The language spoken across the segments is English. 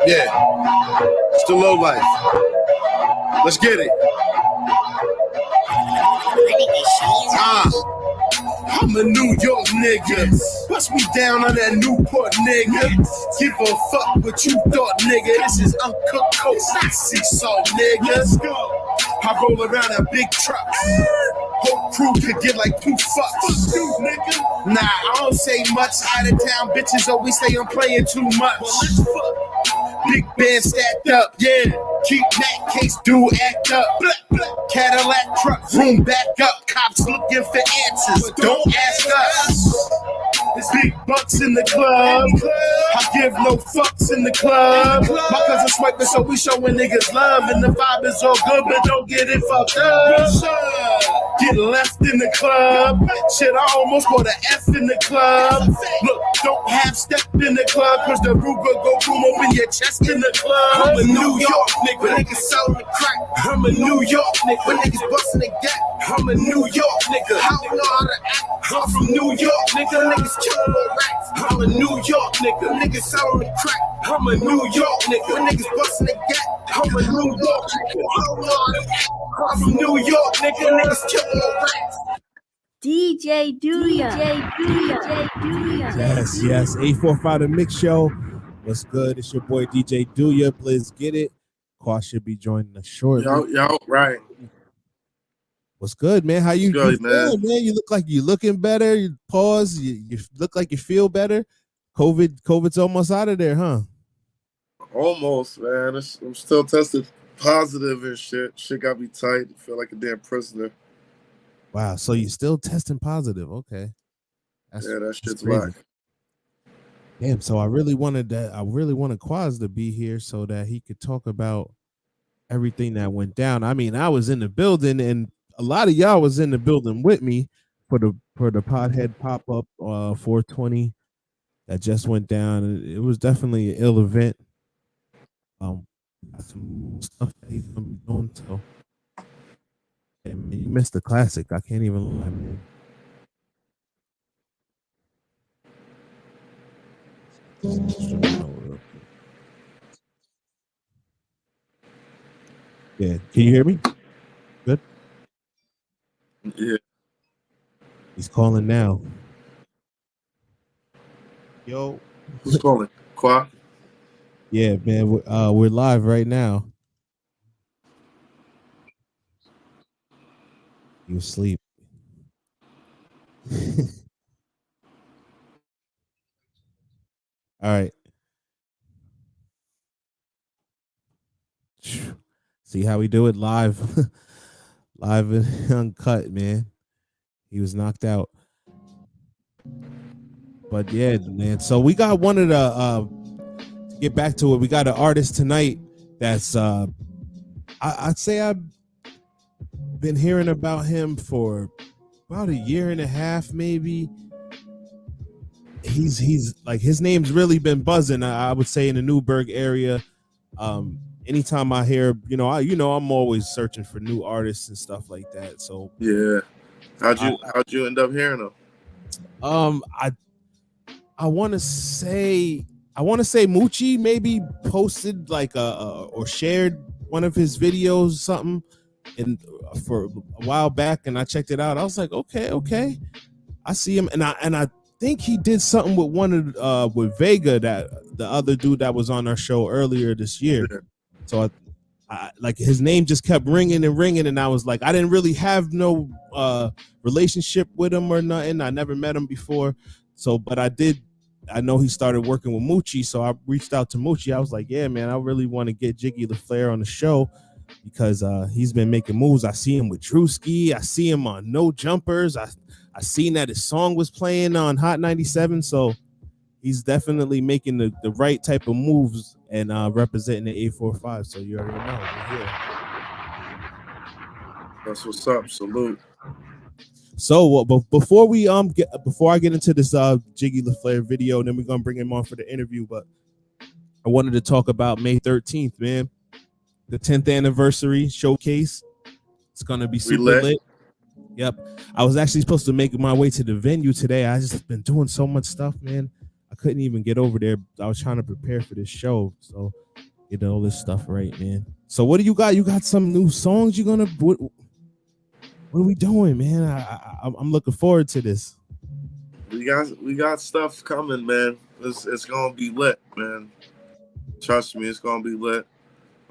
Yeah, it's the low life. Let's get it. I'm a New York nigga. Bust me down on that Newport nigga. Give a fuck what you thought, nigga. This is uncooked coke, not sea salt, nigga. I roll around in big trucks. Whole crew could get like 2 fucks. Nah, I don't say much. Out of town bitches always say I'm playing too much. Big band stacked up, yeah. Keep that case, dude, act up. Cadillac truck, room back up. Cops looking for answers, don't ask us. There's big bucks in the club. I give no fucks in the club. My cousin swiping, so we showing niggas love. And the vibe is all good, but don't get it fucked up. Get left in the club. Shit, I almost bought an F in the club. Look, don't half step in the club, cause the Ruger go boom, open your chest in the club. I'm a New York nigga, niggas selling the crack. I'm a New York nigga, niggas busting the gap. I'm a New York nigga, I don't know how to act. I'm from New York nigga, niggas killing the rats. I'm a New York nigga, niggas selling the crack. I'm a New York nigga, niggas busting the gap. I'm a New York nigga, I don't know how to act. I'm from New York nigga, niggas killing the rats. DJ Duya. Yes. 845 The Mix Show. What's good? It's your boy DJ Duya. Please get it. Quad should be joining us shortly. Yo, right. What's good, man? How you good, feeling, man? You look like you're looking better. You pause. You look like you feel better. COVID's almost out of there, huh? Almost, man. I'm still tested positive and shit. Shit got me tight. I feel like a damn prisoner. Wow, so you're still testing positive. Okay. That shit's whack. Damn, so I really wanted Quaz to be here so that he could talk about everything that went down. I mean, I was in the building and a lot of y'all was in the building with me for the Podhead pop-up 420 that just went down. It was definitely an ill event. Some stuff that he's gonna be doing, so you missed the classic. I can't even lie, man. Yeah, can you hear me? Good. Yeah. He's calling now. Yo, who's calling? Qua? Yeah, man. We're live right now. You asleep? All right. See how we do it live, live and uncut, man. He was knocked out. But yeah, man. So we got one of the to get back to it. We got an artist tonight that's I'd say I've been hearing about him for about a year and a half, maybe. He's like, his name's really been buzzing, I would say, in the Newburgh area. Anytime I hear, I'm always searching for new artists and stuff like that. So yeah, how'd you end up hearing him? I want to say Moochie maybe posted like or shared one of his videos, something, and for a while back, and I checked it out. I was like, okay, I see him, and I think he did something with one of with Vega, that the other dude that was on our show earlier this year. So I like, his name just kept ringing, and I was like, I didn't really have no relationship with him or nothing. I never met him before. So, but I know he started working with Moochie, so I reached out to Moochie. I was like, yeah, man, I really want to get Jiggy LaFlaire on the show because he's been making moves. I see him with Drewski. I see him on No Jumpers. I seen that his song was playing on Hot 97, so he's definitely making the right type of moves and representing the 845. So you already know, we're here. That's what's up. Salute. So before I get into this Jiggy LaFlaire video, and then we're gonna bring him on for the interview, but I wanted to talk about May 13th, man, the 10th anniversary showcase. It's gonna be super lit. Yep. I was actually supposed to make my way to the venue today. I just been doing so much stuff, man. I couldn't even get over there. I was trying to prepare for this show. So Get all this stuff right, man. So what do you got? You got some new songs you're gonna what are we doing, man? I'm looking forward to this. We got stuff coming, man. It's gonna be lit, man. Trust me, it's gonna be lit.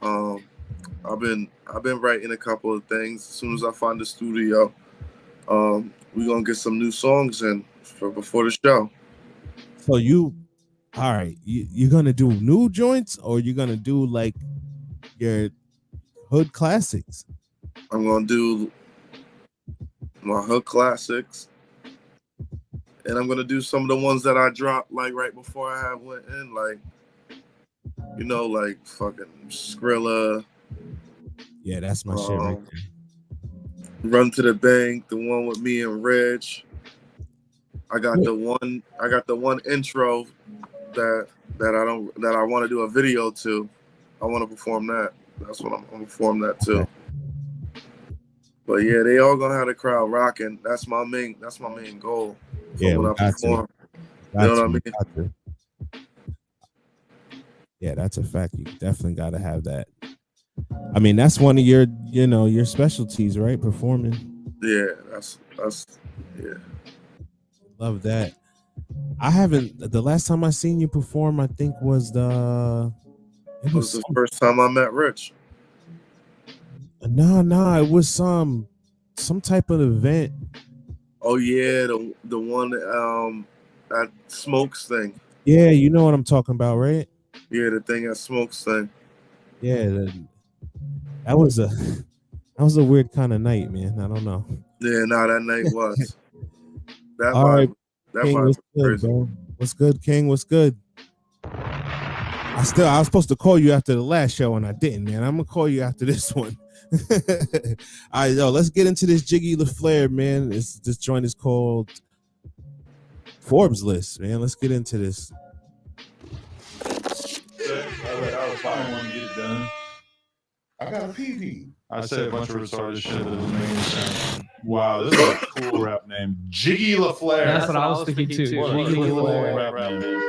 I've been writing a couple of things. As soon as I find the studio, we're gonna get some new songs in before the show. So all right, you're gonna do new joints, or you're gonna do like your hood classics? I'm gonna do my hood classics, and I'm gonna do some of the ones that I dropped like right before I went in, like, you know, like fucking Skrilla. Yeah, that's my shit right there. Run to the Bank, the one with me and Rich. I got the one intro that I want to do a video to. I want to perform that. That's what I'm gonna perform that too. But yeah, they all gonna have the crowd rocking. That's my main goal. Yeah, when I perform. You know what I mean? Yeah, that's a fact. You definitely gotta have that. I mean, that's one of your, your specialties, right? Performing. Yeah, that's yeah. Love that. The last time I seen you perform, I think it was the first time I met Rich. No, it was some type of event. Oh yeah, the one at Smokes thing. Yeah, you know what I'm talking about, right? Yeah, the thing at Smokes thing. Yeah, that was a weird kind of night, man. I don't know. Yeah, that night was. That all vibe, right, that King, vibe what's was crazy. good, bro? What's good, King? What's good? I was supposed to call you after the last show and I didn't, man. I'm gonna call you after this one. All right, yo, let's get into this Jiggy LaFlaire, man. This joint is called Forbes List, man. Let's get into this. I was fine when you get done. I got a PD. I said a bunch of retarded shit that doesn't make any sense. Wow, this is a cool rap name. Jiggy LaFlaire. That's what I was thinking too. Jiggy LaFlaire. Rap name.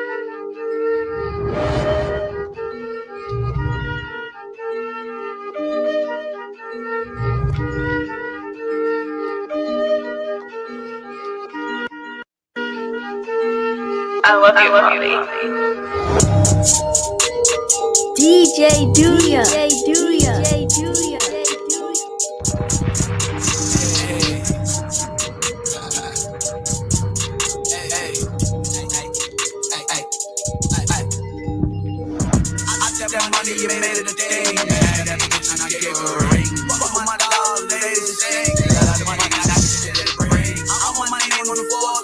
I love you, mommy. DJ Duya. That money you made it a day, man. That bitch and I gave her a ring. Fuck my dog, ladies, sing. The money got that shit in the brain. I want my name on the floor,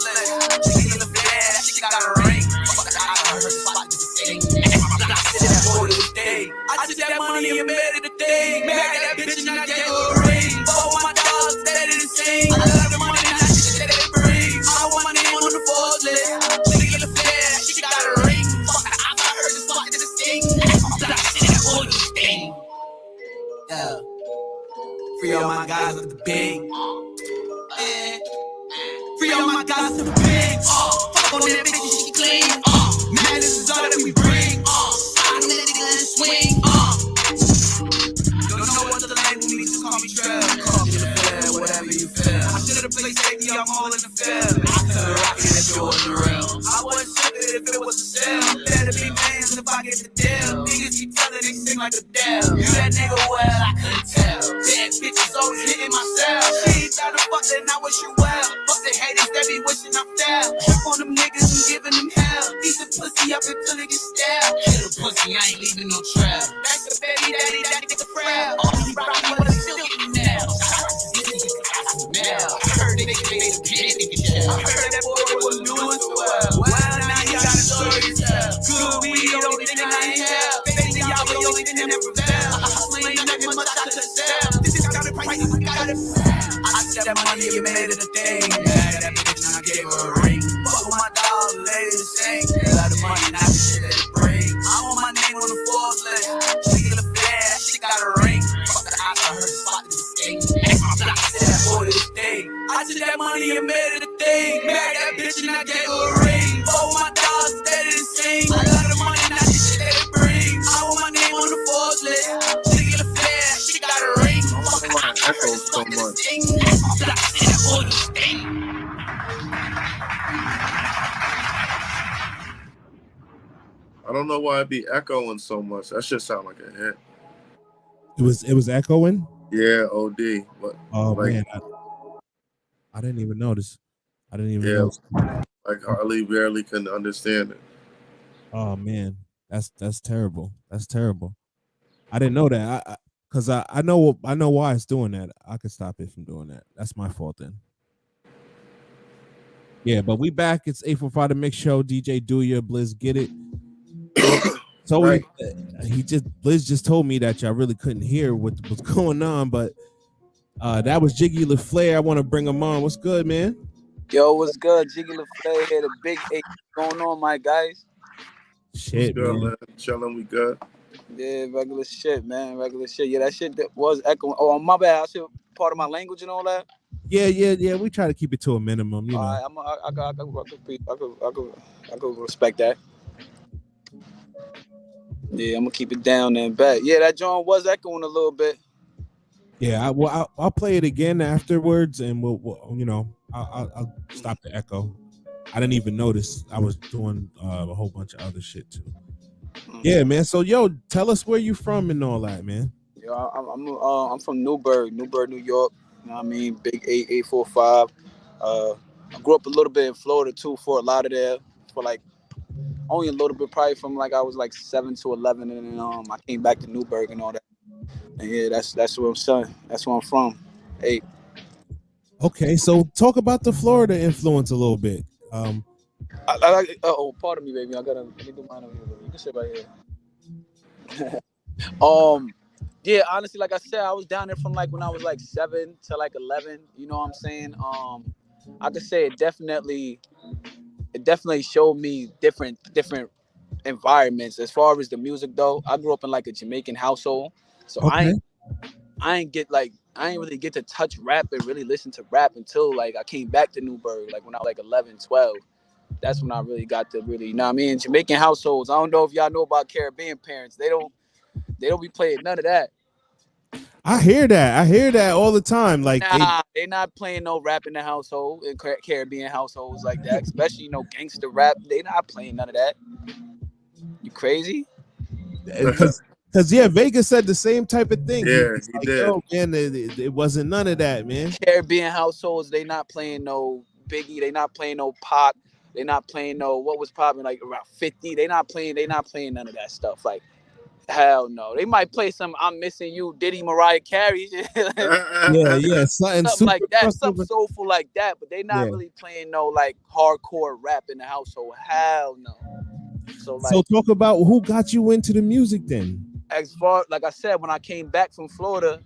Jiggy LaFlaire, that shit got a ring. Fuck that, I heard her spot to the sting. That boy to the day. I took that money and made it a day. Married that bitch and I gave her a ring. Fuck my dog, ladies, sing. The money got that shit in the brain. I want my name on the floor, Jiggy LaFlaire, that shit got a ring. Fuck that, I heard her spot to the sting. Yeah. Free all my guys with the big. Free all my guys with the big. Fuck on that bitch, she clean. Man, this is all that we bring. I'm that nigga and swing. Don't know what the name with me, just call me Trev. Call me LaFlaire, whatever you feel. I should've played safety, I'm all in the field. I could've rocked it if it wasn't real. I wouldn't ship it if it was a sale. Better be mans if I get the deal. Niggas keep telling they sing like a Adele. You that nigga well, I couldn't tell. Bad bitches always hitting my cell. She ain't trying to fuck that, I wish you well. Fuck the haters that be wishing I fell. Trip on them niggas and giving them hell. Eat the pussy up until it gets stale. Kill the pussy, I ain't leaving no trail. That's the baby daddy, that nigga frail. All he rocky, but he still getting nails. I heard they made a bitch. I heard that boy was doing so well. Well, now he got a story to tell. Good weed, the only thing I ain't have. Baby, y'all the only thing that never fail. Hustling, nothing much I could sell. This is got a price, I got it. I took that money and made it a thing. Yeah, that bitch and I gave her a ring. Fuck with my dog, lady to sing. Got the money, now the shit that it bring. I want my name on the Forbes list. Jiggy LaFlaire, that shit got a ring. Fuck the eyes, I heard the spot to the sting. That boy to this thing. I took that money and made it a thing. Married that bitch and I gave her a ring. Fuck with my dog, steady to sing. I got the money, now the shit that it bring. I want my name on the I don't know why it be echoing so much. That shit sound like a hit. It was echoing. Yeah, OD. But Oh like, man, I didn't even notice. I didn't even yeah, know. like hardly barely couldn't understand it. Oh man, that's terrible. That's terrible. I didn't know that. Cause I know why it's doing that. I could stop it from doing that. That's my fault then. Yeah, but we back. It's 845 The Mix Show. DJ Duya, Blizz, get it. So Right. Blizz just told me that y'all really couldn't hear what was going on, but that was Jiggy LaFlaire. I want to bring him on. What's good, man? Yo, what's good? Jiggy LaFlaire here, the big eight. What's going on, my guys? Shit, Good, man. Chilling, we good. Yeah, regular shit, man. Regular shit. Yeah, that shit that was echoing. Oh, my bad. I should part of my language and all that. Yeah. We try to keep it to a minimum, you know. I could respect that. Yeah, I'm gonna keep it down and back. Yeah, that joint was echoing a little bit. Yeah, I'll play it again afterwards, and we'll you know, I'll stop the echo. I didn't even notice. I was doing a whole bunch of other shit too. Yeah, man. So, yo, tell us where you from and all that, man. Yo, I'm from Newburgh, New York. You know what I mean? Big 845. I grew up a little bit in Florida too, Fort Lauderdale, for like only a little bit, probably from like I was like 7 to 11, and then I came back to Newburgh and all that. And yeah, that's where I'm from. That's where I'm from. Hey. Okay, so talk about the Florida influence a little bit. Pardon me, baby. Let me do mine over here. You can sit right here. Yeah, honestly, like I said, I was down there from like when I was like 7 to like 11. You know what I'm saying? I could say it definitely showed me different environments. As far as the music though, I grew up in like a Jamaican household, so okay. I ain't really get to touch rap and really listen to rap until like I came back to Newburgh, like when I was like 11, 12. That's when I really got to really, you know what I mean? Jamaican households. I don't know if y'all know about Caribbean parents. They don't be playing none of that. I hear that all the time. Like, they not playing no rap in the household, in Caribbean households like that, especially, you know, gangster rap. They not playing none of that. You crazy? Because yeah, Vegas said the same type of thing. Yeah, he did. Yo, man, it wasn't none of that, man. Caribbean households, they not playing no Biggie. They not playing no Pac. They not playing no what was popping like around 50. They not playing none of that stuff. Like, hell no. They might play some I'm Missing You, Diddy, Mariah Carey. yeah, something like that, something soulful like that. But they not really playing no like hardcore rap in the household. Hell no. So talk about who got you into the music then. As far like I said, when I came back from Florida,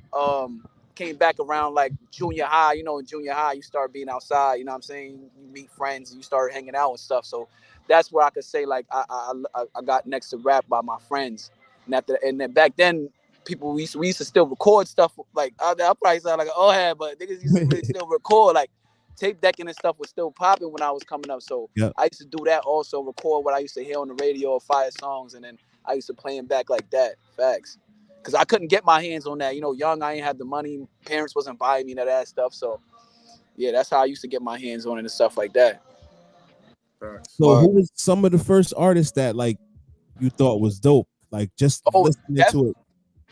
came back around like junior high. You know, in junior high, you start being outside. You know what I'm saying? You meet friends, and you start hanging out and stuff. So that's where I could say like I got next to rap by my friends. And then back then, we used to still record stuff. Like I probably sound like an old head, but niggas used to really still record. Like tape decking and stuff was still popping when I was coming up. So I used to do that also, record what I used to hear on the radio or fire songs, and then I used to play them back like that. Facts. Because I couldn't get my hands on that. You know, young, I ain't had the money. Parents wasn't buying me none of that stuff. So, yeah, that's how I used to get my hands on it and stuff like that. So who was some of the first artists that, like, you thought was dope? Like, just listening to it.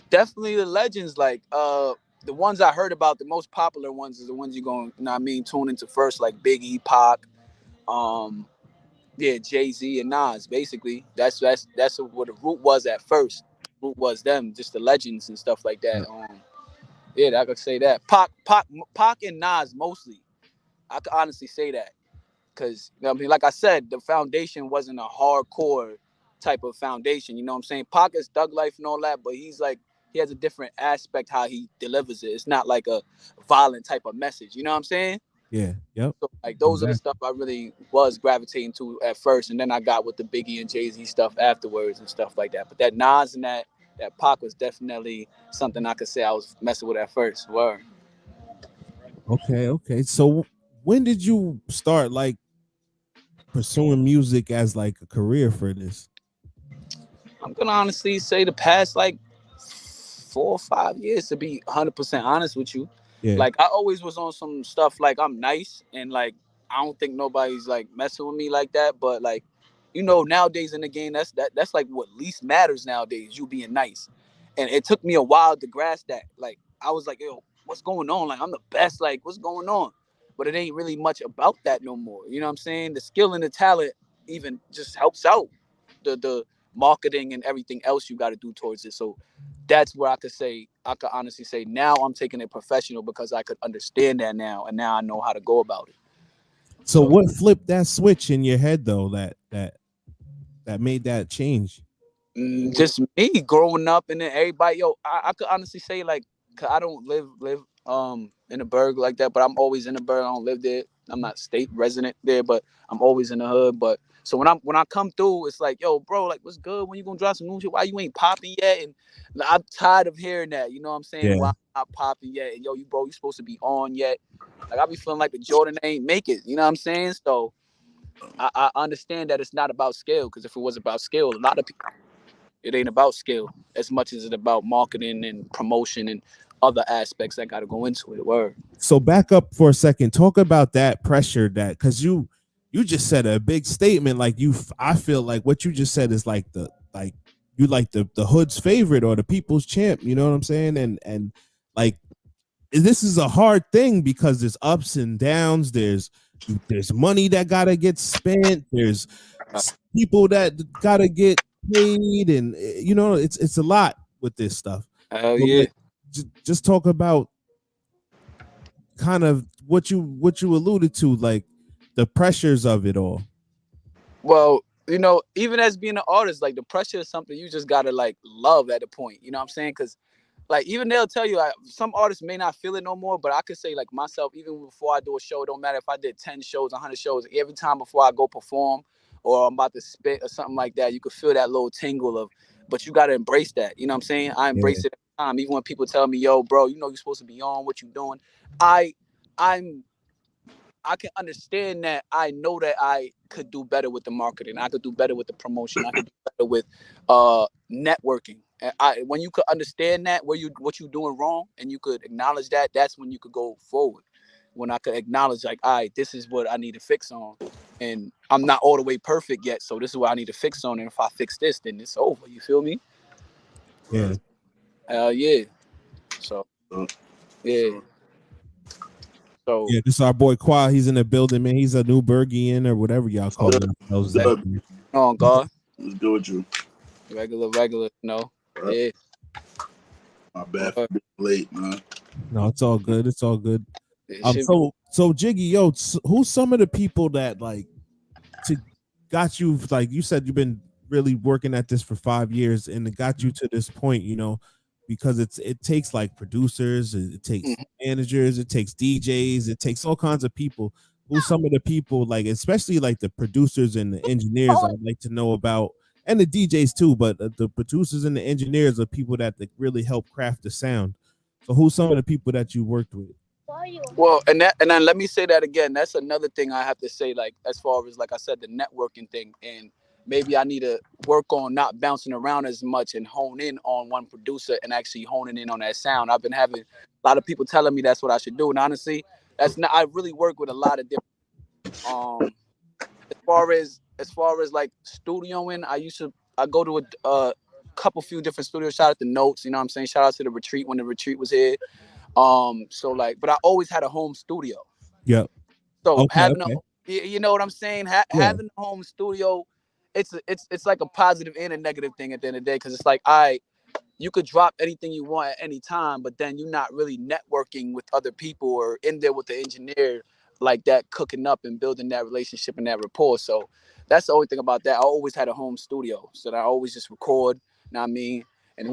Definitely the legends. Like, the ones I heard about, the most popular ones is the ones you're going to, you know what I mean, tune into first, like Biggie, Pac, Jay-Z and Nas, basically. That's what the root was at first. Root was them, just the legends and stuff like that. I could say that. Pac and Nas mostly. I could honestly say that. Because, you know what I mean, like I said, the foundation wasn't a hardcore type of foundation. You know what I'm saying? Pac is thug life and all that, but he's like, he has a different aspect how he delivers it. It's not like a violent type of message. You know what I'm saying? Yeah. Yep. So, like, those are the stuff I really was gravitating to at first, and then I got with the Biggie and Jay-Z stuff afterwards and stuff like that. But that Nas and that Pac was definitely something I could say I was messing with at first. Word. Okay. So when did you start like pursuing music as like a career for this? I'm gonna honestly say the past like 4 or 5 years, to be 100% honest with you. Yeah. Like I always was on some stuff like I'm nice and like I don't think nobody's like messing with me like that, but like you know, nowadays in the game, that's like what least matters nowadays. You being nice, and it took me a while to grasp that. Like I was like, yo, what's going on? Like I'm the best. Like what's going on? But it ain't really much about that no more. You know what I'm saying? The skill and the talent even just helps out the marketing and everything else you got to do towards it. So that's where I could honestly say now I'm taking it professional because I could understand that now, and now I know how to go about it. So what flipped that switch in your head though that made that change? Just me growing up, and then everybody, yo, I could honestly say like, 'cause I don't live in the burg like that, but I'm always in the burg. I don't live there. I'm not state resident there, but I'm always in the hood. But so when I come through, it's like, yo, bro, like what's good? When you gonna drop some new shit? Why you ain't popping yet? And I'm tired of hearing that. You know what I'm saying? Yeah. Why I'm not popping yet? And yo, you supposed to be on yet? Like I be feeling like the Jordan ain't make it. You know what I'm saying? So I understand that it's not about skill, because if it was about skill, a lot of people, it ain't about skill as much as it's about marketing and promotion and other aspects that got to go into it. Word. So back up for a second. Talk about that pressure that, because you just said a big statement. Like I feel like what you just said is like you like the hood's favorite or the people's champ. You know what I'm saying? And like this is a hard thing because there's ups and downs. There's money that gotta get spent. There's people that gotta get paid, and you know it's a lot with this stuff. Hell So, yeah. like, just talk about kind of what you alluded to, like the pressures of it all. Well, you know, even as being an artist, like the pressure is something you just gotta like love at a point. You know what I'm saying? Because like even they'll tell you, like, some artists may not feel it no more, but I could say like myself, even before I do a show, it don't matter if I did 10 shows, 100 shows, every time before I go perform or I'm about to spit or something like that, you could feel that little tingle of, but you got to embrace that. You know what I'm saying? I embrace it every time. Even when people tell me, yo, bro, you know, you're supposed to be on what you doing. I can understand that. I know that I could do better with the marketing. I could do better with the promotion. I could do better with networking. And when you could understand that, what you're doing wrong, and you could acknowledge that, that's when you could go forward. When I could acknowledge, like, all right, this is what I need to fix on, and I'm not all the way perfect yet, so this is what I need to fix on. And if I fix this, then it's over. You feel me? Yeah. Yeah. So, yeah. So yeah, this is our boy Qua. He's in the building, man. He's a Newburgian or whatever y'all call him. On God. Let's go with you. Regular, no. Yeah. My bad for being late, man. No, it's all good. It's all good. Yeah, So Jiggy, yo, who's some of the people that like got you, like you said, you've been really working at this for 5 years, and it got you to this point, you know, because it takes like producers, it takes managers, it takes DJs, it takes all kinds of people. Who's some of the people, like especially like the producers and the engineers, I'd like to know about, and the DJs too, but the producers and the engineers are people that really help craft the sound. So who's some of the people that you worked with? Well, and then let me say that again. That's another thing I have to say, like as far as like I said, the networking thing, and maybe I need to work on not bouncing around as much and hone in on one producer and actually honing in on that sound. I've been having a lot of people telling me that's what I should do, and honestly, that's not. I really work with a lot of different. As far as like studioing, I go to a couple few different studios. Shout out to Notes, you know what I'm saying? Shout out to the Retreat when the Retreat was here. So like, but I always had a home studio. Yep. So you know what I'm saying? Having a home studio, it's like a positive and a negative thing at the end of the day, because it's like, you could drop anything you want at any time, but then you're not really networking with other people or in there with the engineer like that, cooking up and building that relationship and that rapport. So that's the only thing about that. I always had a home studio, so that I always just record. You know what I mean? And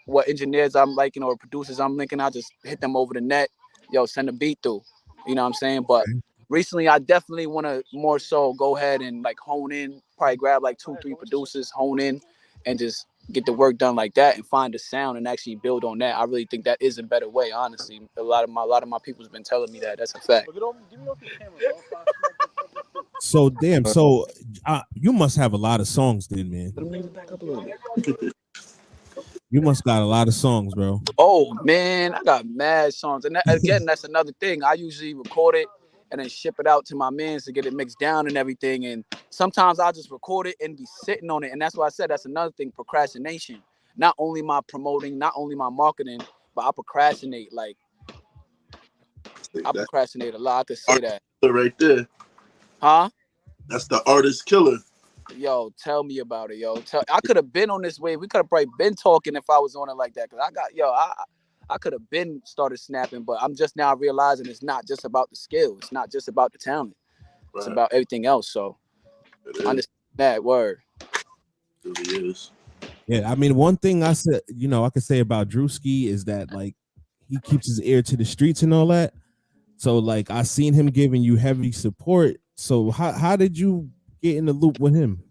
what engineers I'm liking or producers I'm linking, I just hit them over the net. Yo, send a beat through. You know what I'm saying? But recently, I definitely want to more so go ahead and like hone in, probably grab like 2-3 producers, hone in, and just get the work done like that and find the sound and actually build on that. I really think that is a better way, honestly. A lot of my people's been telling me that. That's a fact. So damn, so you must have a lot of songs then, man. You must got a lot of songs, bro. Oh man, I got mad songs, and again, that's another thing. I usually record it and then ship it out to my mans to get it mixed down and everything. And sometimes I'll just record it and be sitting on it. And that's why I said that's another thing, procrastination. Not only my promoting, not only my marketing, but I procrastinate. Like, I procrastinate a lot. I could say that. Right there. Huh? That's the artist killer. Yo, tell me about it, yo. I could have been on this wave. We could have probably been talking if I was on it like that. Cause I could have been started snapping, but I'm just now realizing it's not just about the skill. It's not just about the talent. It's about everything else. So understand that word. It really is. Yeah, I mean, one thing I said, I could say about Drewski is that like he keeps his ear to the streets and all that. So like I seen him giving you heavy support. So how did you get in the loop with him?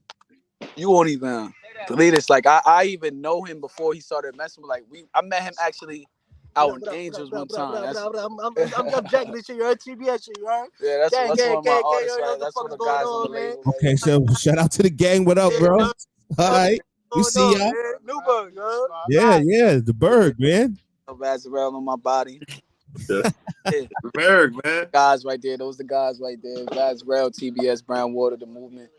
You won't even believe this. Like I even know him before he started messing with. Like I met him actually out in Angels one time. I'm jacking this shit. You heard TBS shit, you heard? Yeah, that's one of my artists, right? That's one of the guys on the label. Okay, so shout out to the gang. What up, bro? All right, we see y'all. Newburgh, Yeah, the Berg, man. Vazarel on my body. Yeah. Berg, man. Guys right there. Those the guys right there. Vazarel, TBS, Brown Water, the movement.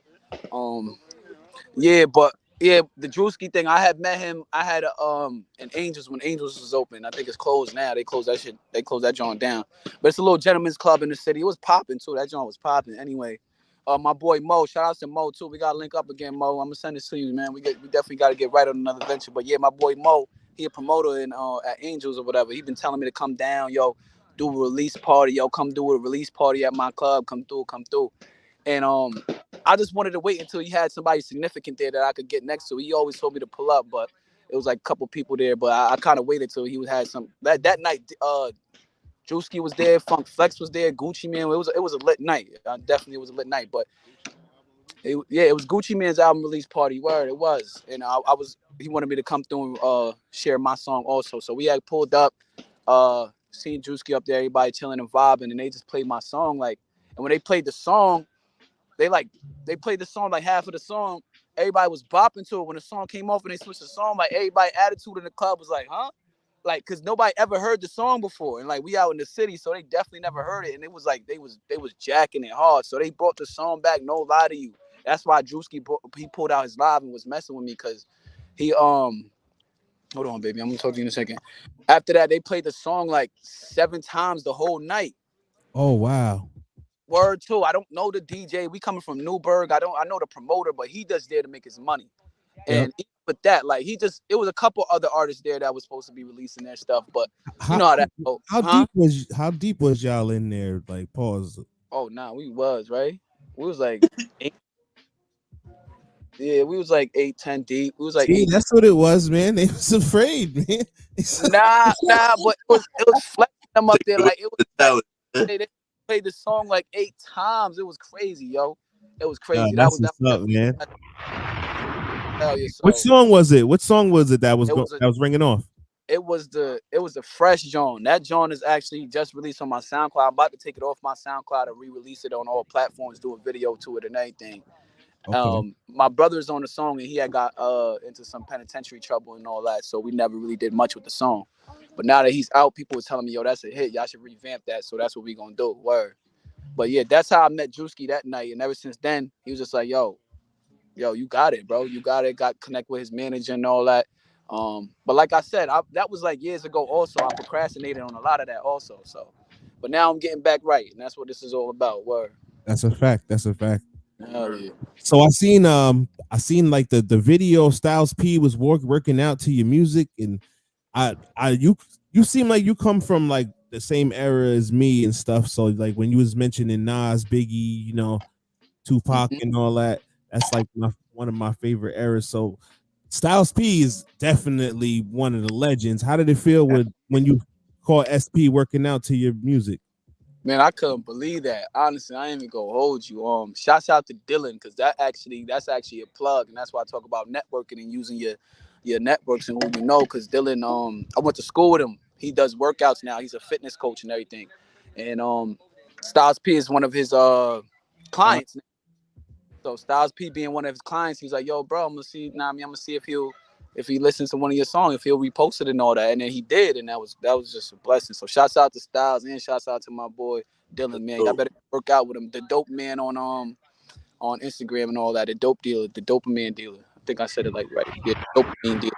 Yeah, but yeah, the Drewski thing. I had met him. I had an Angels when Angels was open. I think it's closed now. They closed that shit. They closed that joint down. But it's a little gentleman's club in the city. It was popping too. That joint was popping. Anyway, my boy Mo. Shout out to Mo too. We gotta link up again, Mo. I'm gonna send this to you, man. We definitely gotta get right on another venture. But yeah, my boy Mo. He a promoter in at Angels or whatever. He been telling me to come down, yo, do a release party, yo, come do a release party at my club. Come through. And I just wanted to wait until he had somebody significant there that I could get next to. He always told me to pull up, but it was like a couple people there. But I kind of waited till he had some. That night, Drewski was there, Funk Flex was there, Gucci Man. It was a lit night. Definitely, it was a lit night. But it was Gucci Man's album release party. Word, it was. And he wanted me to come through and share my song also. So we had pulled up, seen Drewski up there, everybody chilling and vibing, and they just played my song. Like, and when they played the song. They played the song, like half of the song, everybody was bopping to it. When the song came off and they switched the song, like everybody attitude in the club was like, huh? Like, cause nobody ever heard the song before. And like we out in the city, so they definitely never heard it. And it was like they was jacking it hard. So they brought the song back, no lie to you. That's why Drewski he pulled out his live and was messing with me because he hold on, baby. I'm gonna talk to you in a second. After that, they played the song like 7 times the whole night. Oh wow. Word too. I don't know the DJ. We coming from Newburgh. I know the promoter, but he just there to make his money. And even with that, like it was a couple other artists there that was supposed to be releasing their stuff, but you know how that goes. How deep was y'all in there? Like pause. Oh nah, we was right. We was like 8. Yeah, we was like 8, 10 deep. We was like 8. That's what it was, man. They was afraid, man. Nah, but it was flexing them up there like it was. They played the song like 8 times. It was crazy, yo. It was crazy. That was up, man. Hell yeah, so What song was it? What song was it that was ringing off? It was the fresh John. That John is actually just released on my SoundCloud. I'm about to take it off my SoundCloud and re-release it on all platforms, do a video to it and everything. Okay. My brother's on the song and he had got into some penitentiary trouble and all that, so we never really did much with the song. But now that he's out, people were telling me, yo, that's a hit. Y'all should revamp that. So that's what we gonna do. Word. But yeah, that's how I met Drewski that night. And ever since then, he was just like, yo, you got it, bro. You got it. Got connect with his manager and all that. But like I said, that was like years ago also. I procrastinated on a lot of that also. So, but now I'm getting back right. And that's what this is all about. Word. That's a fact. Hell yeah. So I seen like the video Styles P was working out to your music, and you seem like you come from like the same era as me and stuff. So like when you was mentioning Nas, Biggie, Tupac and all that, that's like one of my favorite eras. So Styles P is definitely one of the legends. How did it feel when you call SP working out to your music? Man, I couldn't believe that. Honestly, I ain't even gonna hold you. Shouts out to Dylan, because that's actually a plug, and that's why I talk about networking and using your networks and who you know. Because Dylan, I went to school with him. He does workouts now. He's a fitness coach and everything. And Styles P is one of his clients. So Styles P being one of his clients, he's like, yo, bro, I'm gonna see if if he listens to one of your songs, if he'll repost it and all that. And then he did, and that was just a blessing. So shouts out to Styles and shouts out to my boy Dylan, man. Y'all better work out with him. The dope man on Instagram and all that. The dope dealer, the dopamine dealer. I think I said it like right. Yeah, dopamine dealer.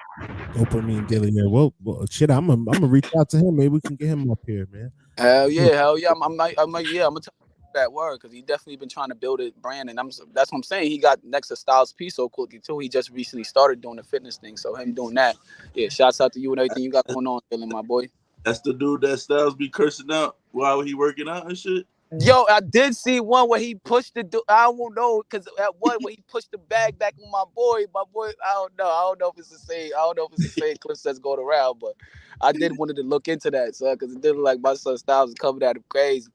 Dopamine dealer. Yeah. Well, shit. I'm gonna reach out to him. Maybe we can get him up here, man. Hell yeah. I'm gonna tell you that word because he definitely been trying to build a brand, and that's what I'm saying. He got next to Styles P so quickly too. He just recently started doing the fitness thing, so him doing that. Yeah, shouts out to you and everything you got going on, Dylan, my boy. That's the dude that Styles be cursing out while he working out and shit. Yo, I did see one where he pushed I don't know, because at one where he pushed the bag back on my boy. I don't know if it's the same clips that's going around, but I did wanted to look into that, son, because it did look like my son Styles was coming at him crazy.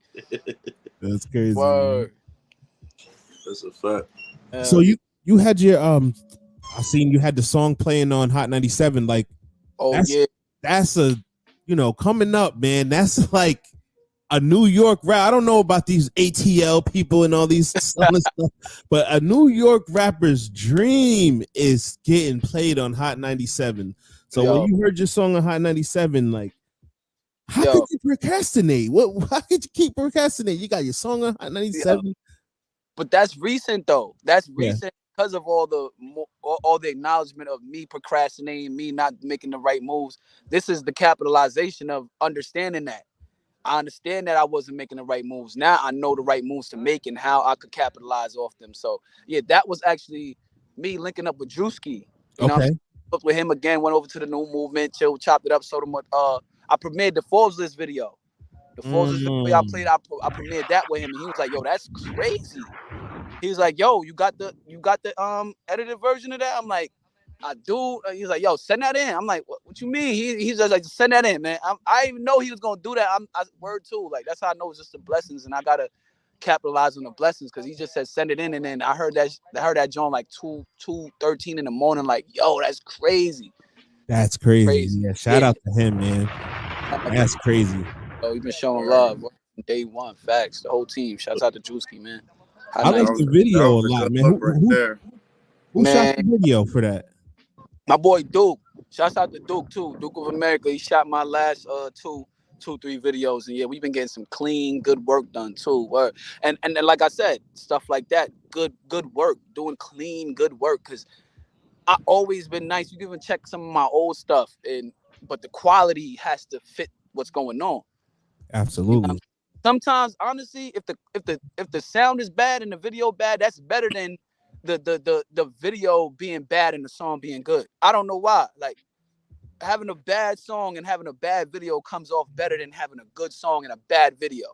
That's crazy. Word. That's a fact. So you had your I seen you had the song playing on Hot 97. Like, that's a coming up, man. That's like a New York rap. I don't know about these ATL people and all these stuff, but a New York rapper's dream is getting played on Hot 97. So when you heard your song on Hot 97, like, how could you procrastinate? How could you keep procrastinating? You got your song on Hot 97. But that's recent though. That's recent because of all the acknowledgement of me procrastinating, me not making the right moves. This is the capitalization of understanding that. I understand that I wasn't making the right moves. Now I know the right moves to make and how I could capitalize off them. So yeah, that was actually me linking up with Drewski. You know, up with him again, went over to the new movement, chill, chopped it up. So I premiered the Forbes list video. The Forbes list video I played, I premiered that with him, and he was like, "Yo, that's crazy." He was like, "Yo, you got the edited version of that?" I'm like, "I do." He's like, "Yo, send that in." I'm like, "What you mean?" He's just like, "Send that in, man." I didn't even know he was gonna do that. I word too. Like that's how I know it's just the blessings, and I gotta capitalize on the blessings because he just said send it in, and then I heard that joint like 2:13 in the morning. Like, yo, that's crazy. That's crazy. Yeah, shout out to him, man. That's crazy. Oh, he's been showing love from day one. Facts. The whole team. Shouts out to Drewski, man. I like the video a lot, man. Who shot the video for that? My boy Duke. Shouts out to Duke too. Duke of America. He shot my last three videos, and yeah, we've been getting some clean, good work done too. And like I said, stuff like that. Good work. Doing clean, good work. Cause I always been nice. You can even check some of my old stuff, but the quality has to fit what's going on. Absolutely. You know? Sometimes, honestly, if the sound is bad and the video bad, that's better than the video being bad and the song being good. I don't know why. Like having a bad song and having a bad video comes off better than having a good song and a bad video.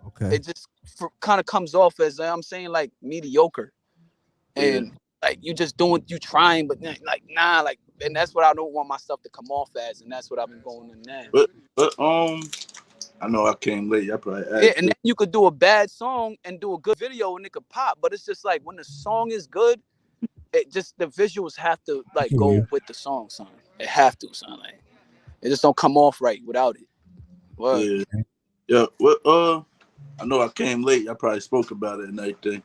Okay. It just kind of comes off as I'm saying like mediocre, and like you trying, but like nah, like, and that's what I don't want my stuff to come off as, and that's what I've been going in now. But I know I came late. I probably and then you could do a bad song and do a good video and it could pop. But it's just like when the song is good, it just the visuals have to like go with the song, son. It have to, son. Like it just don't come off right without it. Word. Yeah. Well, I know I came late. I probably spoke about it and everything.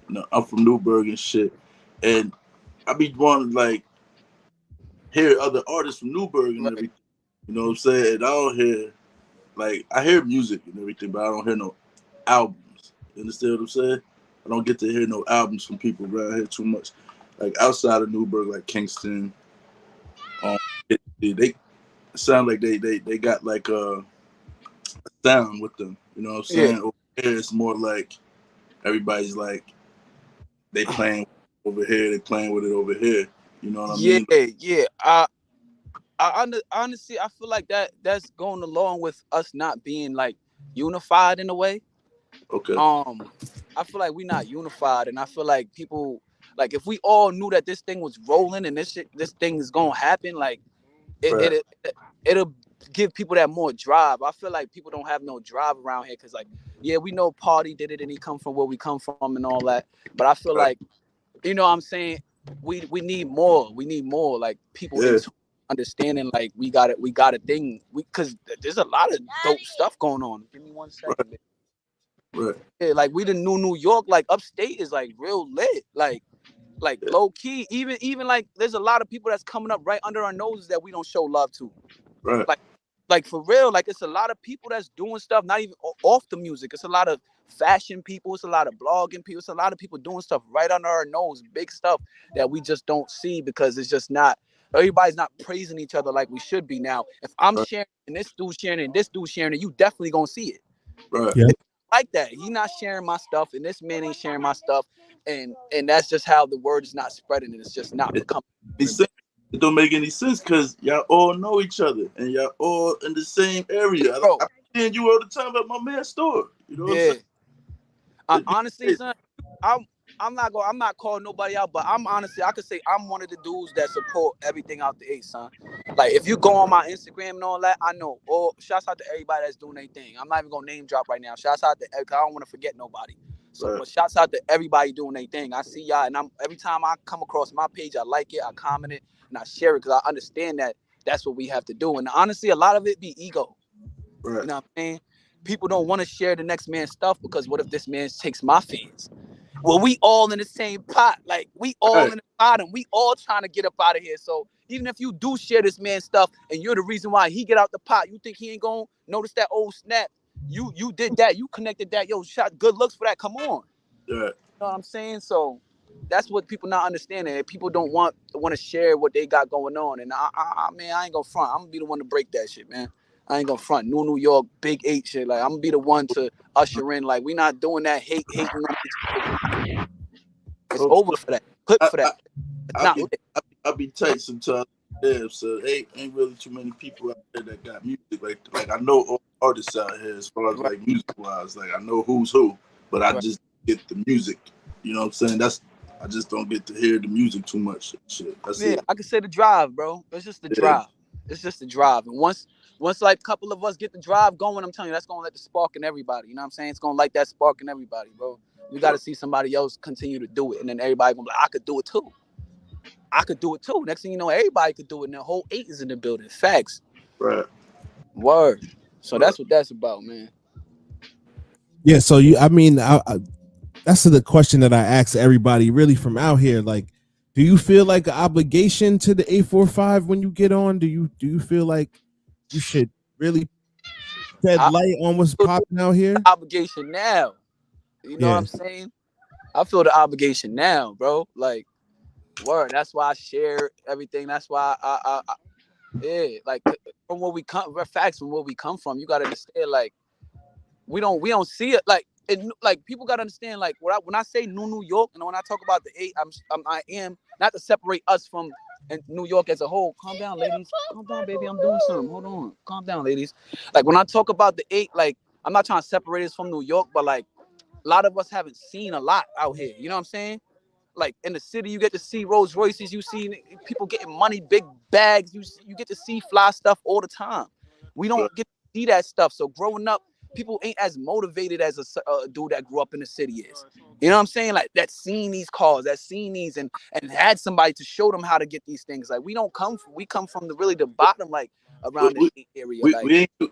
You know, I'm from Newburgh and shit, and I be wanting to like hear other artists from Newburgh and everything. You know what I'm saying? And I don't hear. Like, I hear music and everything, but I don't hear no albums. You understand what I'm saying? I don't get to hear no albums from people around here too much. Like, outside of Newburgh, like Kingston, they sound like they got, like, a sound with them. You know what I'm saying? Over here, it's more like everybody's, like, they playing over here, they playing with it over here. You know what I mean? Yeah. Honestly, I feel like that's going along with us not being like unified in a way. Okay. I feel like we're not unified, and I feel like people like if we all knew that this thing was rolling and this thing is gonna happen, like it'll give people that more drive. I feel like people don't have no drive around here because like we know Party did it and he come from where we come from and all that, but I feel like you know what I'm saying we need more. We need more like people. Understanding like we got a thing because there's a lot of dope stuff going on. Give me 1 second. Right. Yeah, like we the New York, like upstate is like real lit. Like Like low key, even like there's a lot of people that's coming up right under our noses that we don't show love to. Right. Like for real, like it's a lot of people that's doing stuff not even off the music. It's a lot of fashion people, it's a lot of blogging people, it's a lot of people doing stuff right under our nose, big stuff that we just don't see because it's just not, everybody's not praising each other like we should be. Now if I'm sharing and this dude's sharing and this dude's sharing it, you definitely gonna see it. Right. Yeah. Like that, he not sharing my stuff and this man ain't sharing my stuff, and that's just how the word is not spreading, and it's just not becoming. It don't make any sense because y'all all know each other and y'all all in the same area. Bro, I'm seeing you all the time at my man's store. You know what I'm saying? Honestly, son, I'm not calling nobody out, but I could say I'm one of the dudes that support everything out the 8, son. Like if you go on my Instagram and all that, I know. Or shouts out to everybody that's doing their thing. I'm not even gonna name drop right now. Shouts out to, cause I don't want to forget nobody. So, but shouts out to everybody doing their thing. I see y'all, and every time I come across my page, I like it, I comment it, and I share it because I understand that that's what we have to do. And honestly, a lot of it be ego. Right. You know what I'm saying? People don't want to share the next man's stuff because what if this man takes my fans? Well, we all in the same pot. Like we all in the bottom. We all trying to get up out of here. So even if you do share this man's stuff and you're the reason why he get out the pot, you think he ain't gonna notice that old snap? You did that. You connected that. Yo, shot good looks for that. Come on. Yeah. You know what I'm saying? So that's what people not understanding. People don't want to share what they got going on. And man, I ain't gonna front. I'm gonna be the one to break that shit, man. I ain't gonna front. New York, Big 8 shit. Like I'm gonna be the one to usher in. Like we not doing that hating on each other. It's over for that. Clip for that. I'll be tight sometimes. Yeah, so ain't really too many people out there that got music. Like I know all artists out here as far as like music wise. Like I know who's who, but I just get the music. You know what I'm saying? I just don't get to hear the music too much. Shit. That's it. I can say the drive, bro. It's just the drive. It's just the drive. And once like a couple of us get the drive going, I'm telling you, that's gonna let the spark in everybody. You know what I'm saying? It's gonna light that spark in everybody, bro. We gotta see somebody else continue to do it, and then everybody gonna be like, I could do it too. I could do it too. Next thing you know, everybody could do it, and the whole 8 is in the building. Facts. Right. Word. So that's what that's about, man. Yeah. So that's the question that I ask everybody really from out here. Like, do you feel like an obligation to the 845 when you get on? Do you feel like you should really shed light on what's popping out here? Obligation now. You know what I'm saying? I feel the obligation now, bro. Like, word. That's why I share everything. That's why like from where we come, facts from where we come from. You gotta understand, like, we don't see it like. Like people gotta understand, like when I say New York, and when I talk about the 8, I am not to separate us from New York as a whole. Calm down, ladies. Calm down, baby. I'm doing something. Hold on. Calm down, ladies. Like when I talk about the 8, like I'm not trying to separate us from New York, but like a lot of us haven't seen a lot out here. You know what I'm saying? Like in the city, you get to see Rolls Royces. You see people getting money, big bags. You get to see fly stuff all the time. We don't get to see that stuff. So growing up, people ain't as motivated as a dude that grew up in the city is. You know what I'm saying? Like that seen these cars, that seen these, and had somebody to show them how to get these things. Like we come from the bottom, like around the area.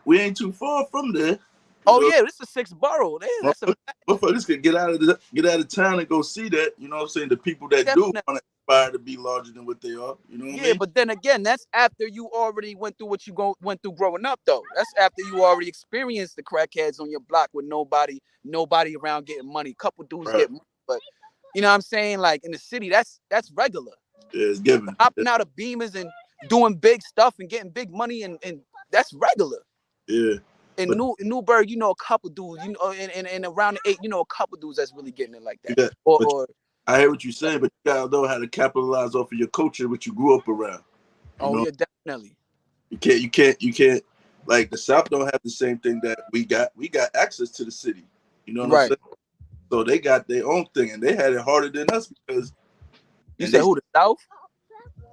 We ain't too far from there. Oh yeah, this is 6th borough. That's motherfuckers could get out of town and go see that. You know what I'm saying? The people that do want to aspire to be larger than what they are. You know what I mean? But then again, that's after you already went through what you went through growing up, though. That's after you already experienced the crackheads on your block with nobody around getting money. Couple dudes get money, but you know what I'm saying? Like in the city, that's regular. Yeah, it's given. Hopping out of Beamers and doing big stuff and getting big money, and that's regular. Yeah. In Newburgh, you know, a couple dudes, you know, and around the 8, you know, a couple dudes that's really getting it like that. I hear what you're saying, but you gotta know how to capitalize off of your culture, what you grew up around. You know? Yeah, definitely. You can't. Like the South don't have the same thing that we got. We got access to the city. You know what I'm saying? So they got their own thing, and they had it harder than us because. You said who, the South?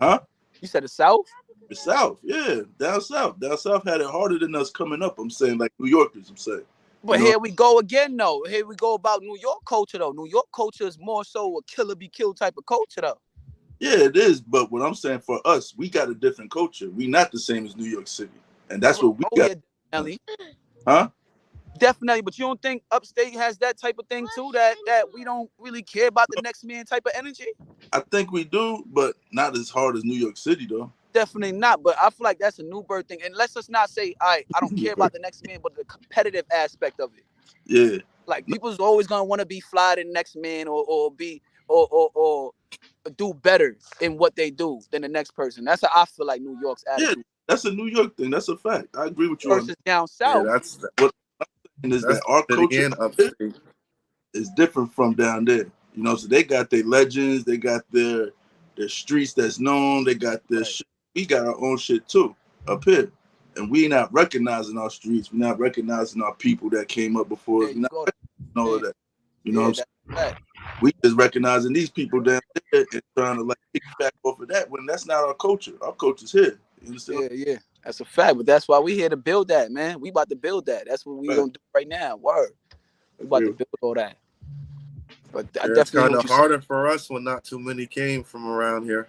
Huh? You said the South? The South, yeah, down south. Down south had it harder than us coming up. I'm saying, like New Yorkers. I'm saying. But here we go again, though. Here we go about New York culture, though. New York culture is more so a killer be killed type of culture, though. Yeah, it is. But what I'm saying for us, we got a different culture. We not the same as New York City, and that's what we got. Yeah, definitely. Huh? Definitely, but you don't think upstate has that type of thing too? That we don't really care about the next man type of energy? I think we do, but not as hard as New York City though. Definitely not, but I feel like that's a Newburgh thing. And let's just not say, all right, I don't care about the next man, but the competitive aspect of it. Yeah. Like people's always gonna want to be fly than the next man or be or do better in what they do than the next person. That's how I feel like New York's attitude. Yeah, that's a New York thing. That's a fact. I agree with you on Versus that. down Yeah, south. that's What I'm saying is that our city culture and upstate. is different from down there. You know, so they got their legends, they got their streets that's known, they got their shit. We got our own shit too up here. And we not recognizing our streets, we're not recognizing our people that came up before us. There We're you not go. recognizing all of that. You know Yeah, what I'm that's saying? fact. We just recognizing these people down there and trying to like piggyback off of that when that's not our culture. Our culture's here. You understand? Yeah, yeah. That's a fact. But that's why we here to build that, man. We about to build that. That's what we gonna do right now. Word. We about to build all that. But I Yeah, it's definitely kind what of you harder for us when not too many came from around here.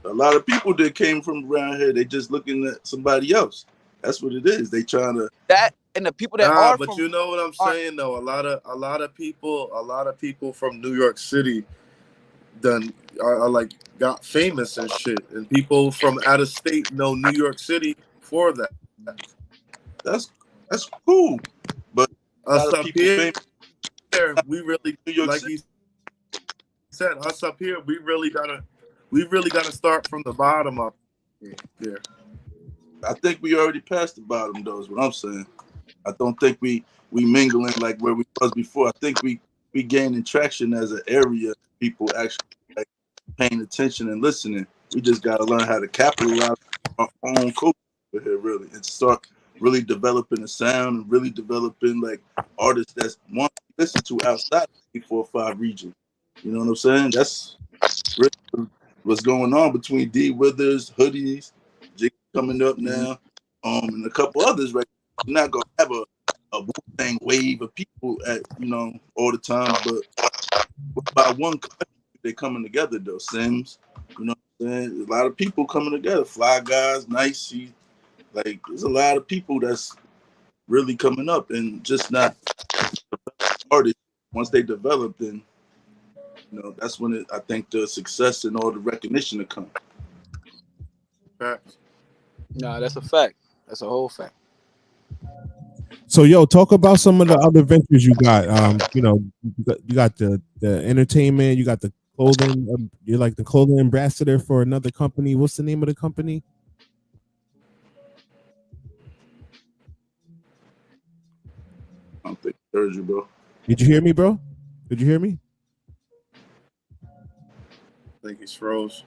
A lot of people that came from around here, they just looking at somebody else. That's what it is. They trying to that and the people that Nah, are but from you know what I'm saying though. A lot of people from New York City done are like got famous and shit, and people from out of state know New York City for that. That's cool, but a Us lot of up people here, famous we really, in New York like City. he said, us up here, we really gotta start from the bottom up here. I think we already passed the bottom, though. Is what I'm saying. I don't think we mingling like where we was before. I think we gaining traction as an area. People actually like paying attention and listening. We just got to learn how to capitalize our own culture here, really, and start really developing a sound and really developing like artists that's want to listen to outside the 845 region. You know what I'm saying? That's really what's going on between D Withers, Hoodies, Jiggy coming up now, and a couple others. Right, we're not gonna have a Wu-Tang wave of people at all the time, but by one country, they coming together though. Sims, you know what I'm saying? A lot of people coming together. Fly Guys, Nice. Like there's a lot of people that's really coming up and just not artists. Once they develop, then that's when I think the success and all the recognition to come. Facts. Nah, that's a fact. That's a whole fact. So, yo, talk about some of the other ventures you got. You got the entertainment. You got the clothing. You're like the clothing ambassador for another company. What's the name of the company? I don't think I heard you, bro. Did you hear me, bro? Did you hear me? I think he's froze.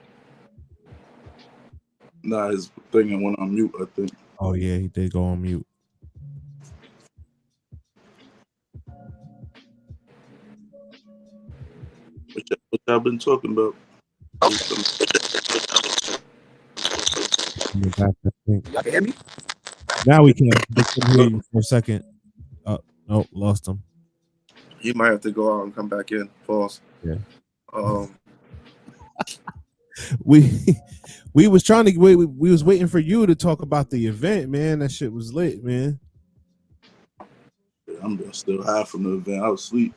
Nah, his thing went on mute, I think. Oh yeah, he did go on mute. What y'all been talking about? Y'all can hear me? Now we can. I couldn't hear you for a second. No, lost him. He might have to go out and come back in. Pause. Yeah. We was trying to we was waiting for you to talk about the event, man. That shit was lit, man. I'm still high from the event. I was asleep.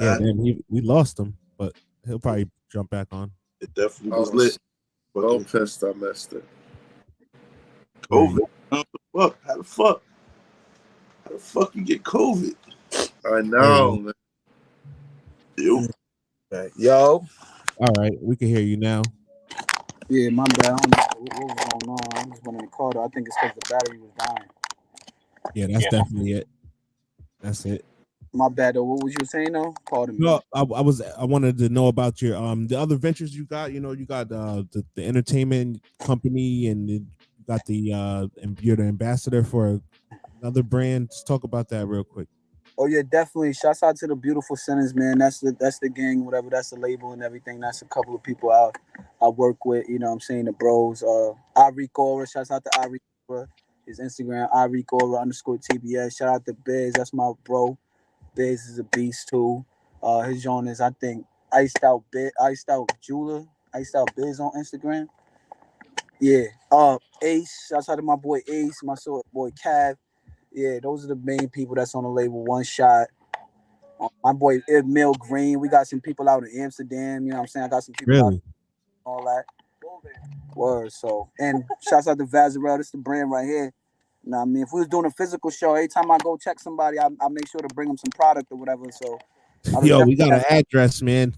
Yeah, man, we lost him, but he'll probably jump back on. It definitely was lit. So pissed I missed it. COVID? How the fuck you get COVID? I know, man. Yo. All right, we can hear you now. Yeah, my bad. I don't know what was going on. I just went in the car though. I think it's because the battery was dying. Yeah, that's definitely it. That's it. My bad though. What was you saying though? Pardon me. No, I wanted to know about your the other ventures you got. You got the entertainment company, and you got and you're the ambassador for another brand. Let's talk about that real quick. Oh yeah, definitely. Shouts out to the Beautiful Sinners, man. That's the gang, whatever. That's the label and everything. That's a couple of people I work with. You know what I'm saying? The bros. Ari Cora. Shouts out to Ari Cora. His Instagram, Ari Cora _TBS. Shout out to Biz. That's my bro. Biz is a beast too. His joint is, I think, Iced Out Jeweler, Iced Out Biz on Instagram. Yeah. Ace. Shouts out to my boy Ace, my boy Cav. Yeah, those are the main people that's on the label. One Shot. My boy Mill Green. We got some people out in Amsterdam. You know what I'm saying? I got some people out Really? all that. Word. So, and shouts out to Vazarel. This is the brand right here. You know what I mean? If we was doing a physical show, every time I go check somebody, I make sure to bring them some product or whatever. So, Yo, we got an address, man.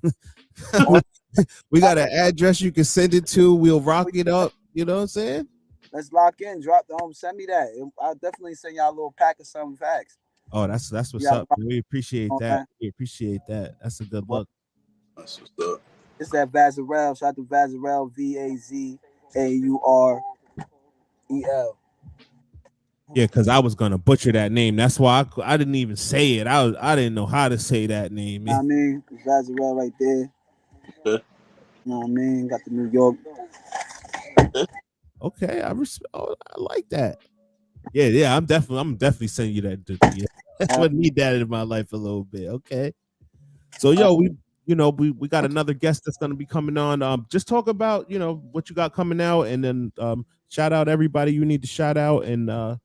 we got an address you can send it to. We'll rock it up. You know what I'm saying? Let's lock in. Drop the home. Send me that. I'll definitely send y'all a little pack of some facts. Oh, that's what's Yeah, up. Man. We appreciate that. We appreciate that. That's a good look. That's what's up. It's that Vazarel. Shout out to Vazarel. VAZAUREL. Yeah, because I was gonna butcher that name. That's why I didn't even say it. I didn't know how to say that name. You know what I mean? Vazarel right there. Yeah. You know what I mean? Got the New York. Okay, I like that. Yeah. I'm definitely sending you that. Yeah. I need that in my life a little bit. Okay. So we got another guest that's gonna be coming on. Just talk about what you got coming out, and then shout out everybody you need to shout out, and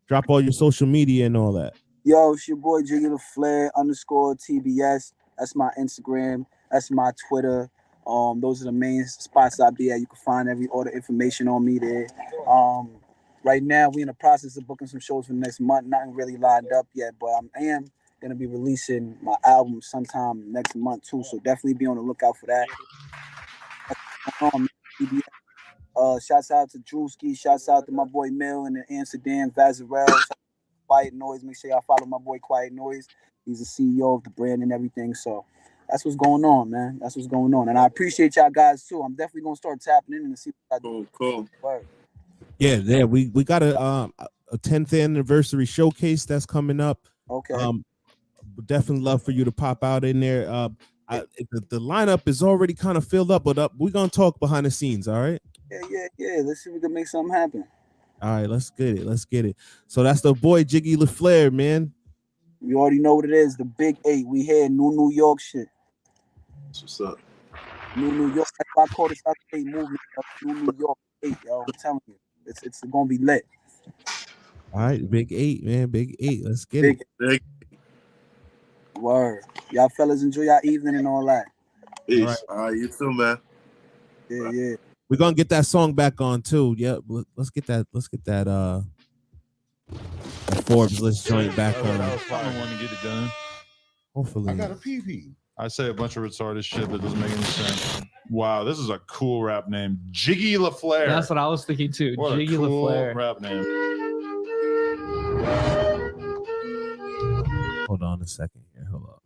drop all your social media and all that. Yo, it's your boy Jiggy LaFlaire _TBS. That's my Instagram. That's my Twitter. Those are the main spots I be at. You can find all the information on me there. Right now we in the process of booking some shows for next month. Nothing really lined up yet, but I am gonna be releasing my album sometime next month too. So definitely be on the lookout for that. Shouts out to Drewski. Shouts out to my boy Mill in Amsterdam. Vazarel. Quiet Noise. Make sure y'all follow my boy Quiet Noise. He's the CEO of the brand and everything. So that's what's going on, man. That's what's going on. And I appreciate y'all guys too. I'm definitely gonna start tapping in and see what I do. Cool. Word. Yeah. We got a 10th anniversary showcase that's coming up. Okay. Definitely love for you to pop out in there. The lineup is already kind of filled up, but we're gonna talk behind the scenes. All right. Yeah. Let's see if we can make something happen. All right, let's get it. So that's the boy Jiggy LaFlaire, man. You already know what it is. The Big 8. We here in New York shit. That's what's up. New York. That's why I call this 8 movement. New York 8, yo. I'm telling you, it's gonna be lit. All right, Big 8, man. Big 8. Let's get it. Big. Word. Y'all fellas enjoy y'all evening and all that. Peace. All right, you too, man. Yeah. We're gonna get that song back on too. Yeah, let's get that that Forbes list joint back on. I finally want to get it done. Hopefully. I got a PP. I say a bunch of retarded shit that doesn't make any sense. Wow, this is a cool rap name. Jiggy LaFlaire. That's what I was thinking too. What Jiggy a cool LaFlaire. rap name. Hold on a second here. Hold up.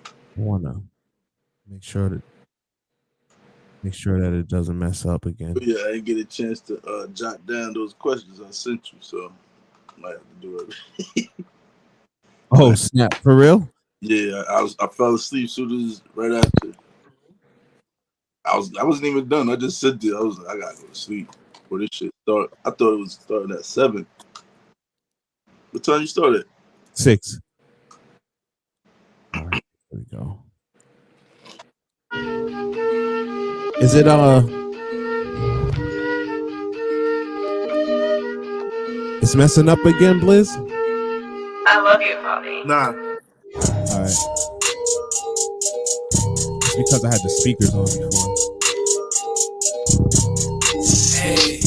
I wanna make sure that it doesn't mess up again. Yeah, I didn't get a chance to jot down those questions I sent you, so I might have to do it. Oh snap! For real? Yeah, I fell asleep soon as right after. I wasn't even done. I just sit there. I was like, I gotta go to sleep before this shit start. I thought it was starting at 7. What time you started? 6. All right, there we go. Is it it's messing up again, Blizz? I love you, Bobby. Nah. All right. It's because I had the speakers on before. Hey,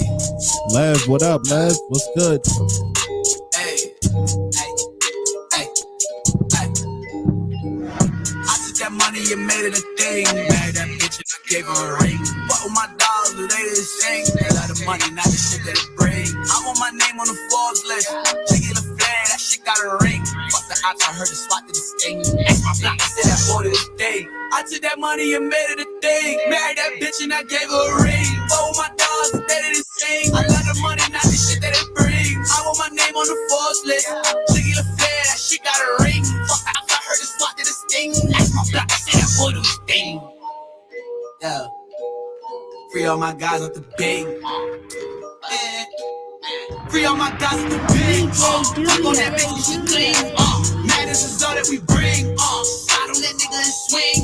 Lev, what up, Lev? What's good? hey. I took that money and made it a thing. Married that bitch and I gave her a ring. What with my dollars, the lady is sing. A lot of money, not the shit that it bring. I want my name on the Forbes list. Jiggy LaFlaire, that shit got a ring. Fuck the ops, I heard the SWAT did the sting. That's my block, I said that boy to this day. I took that money and made it a thing. Married that bitch and I gave her a ring. What with my dollars, the lady is sing. A lot of money, not the shit that it brings. I want my name on the Forbes list. Jiggy LaFlaire, that shit got a ring. Fuck the ops, I heard the SWAT did the sting. That's my block, I said that boy to this thing. Yeah. Free all my guys off the big. Free all my guys off the big. Fuck on that bitch, she clean. Madness is all that we bring. Slide on that nigga and swing.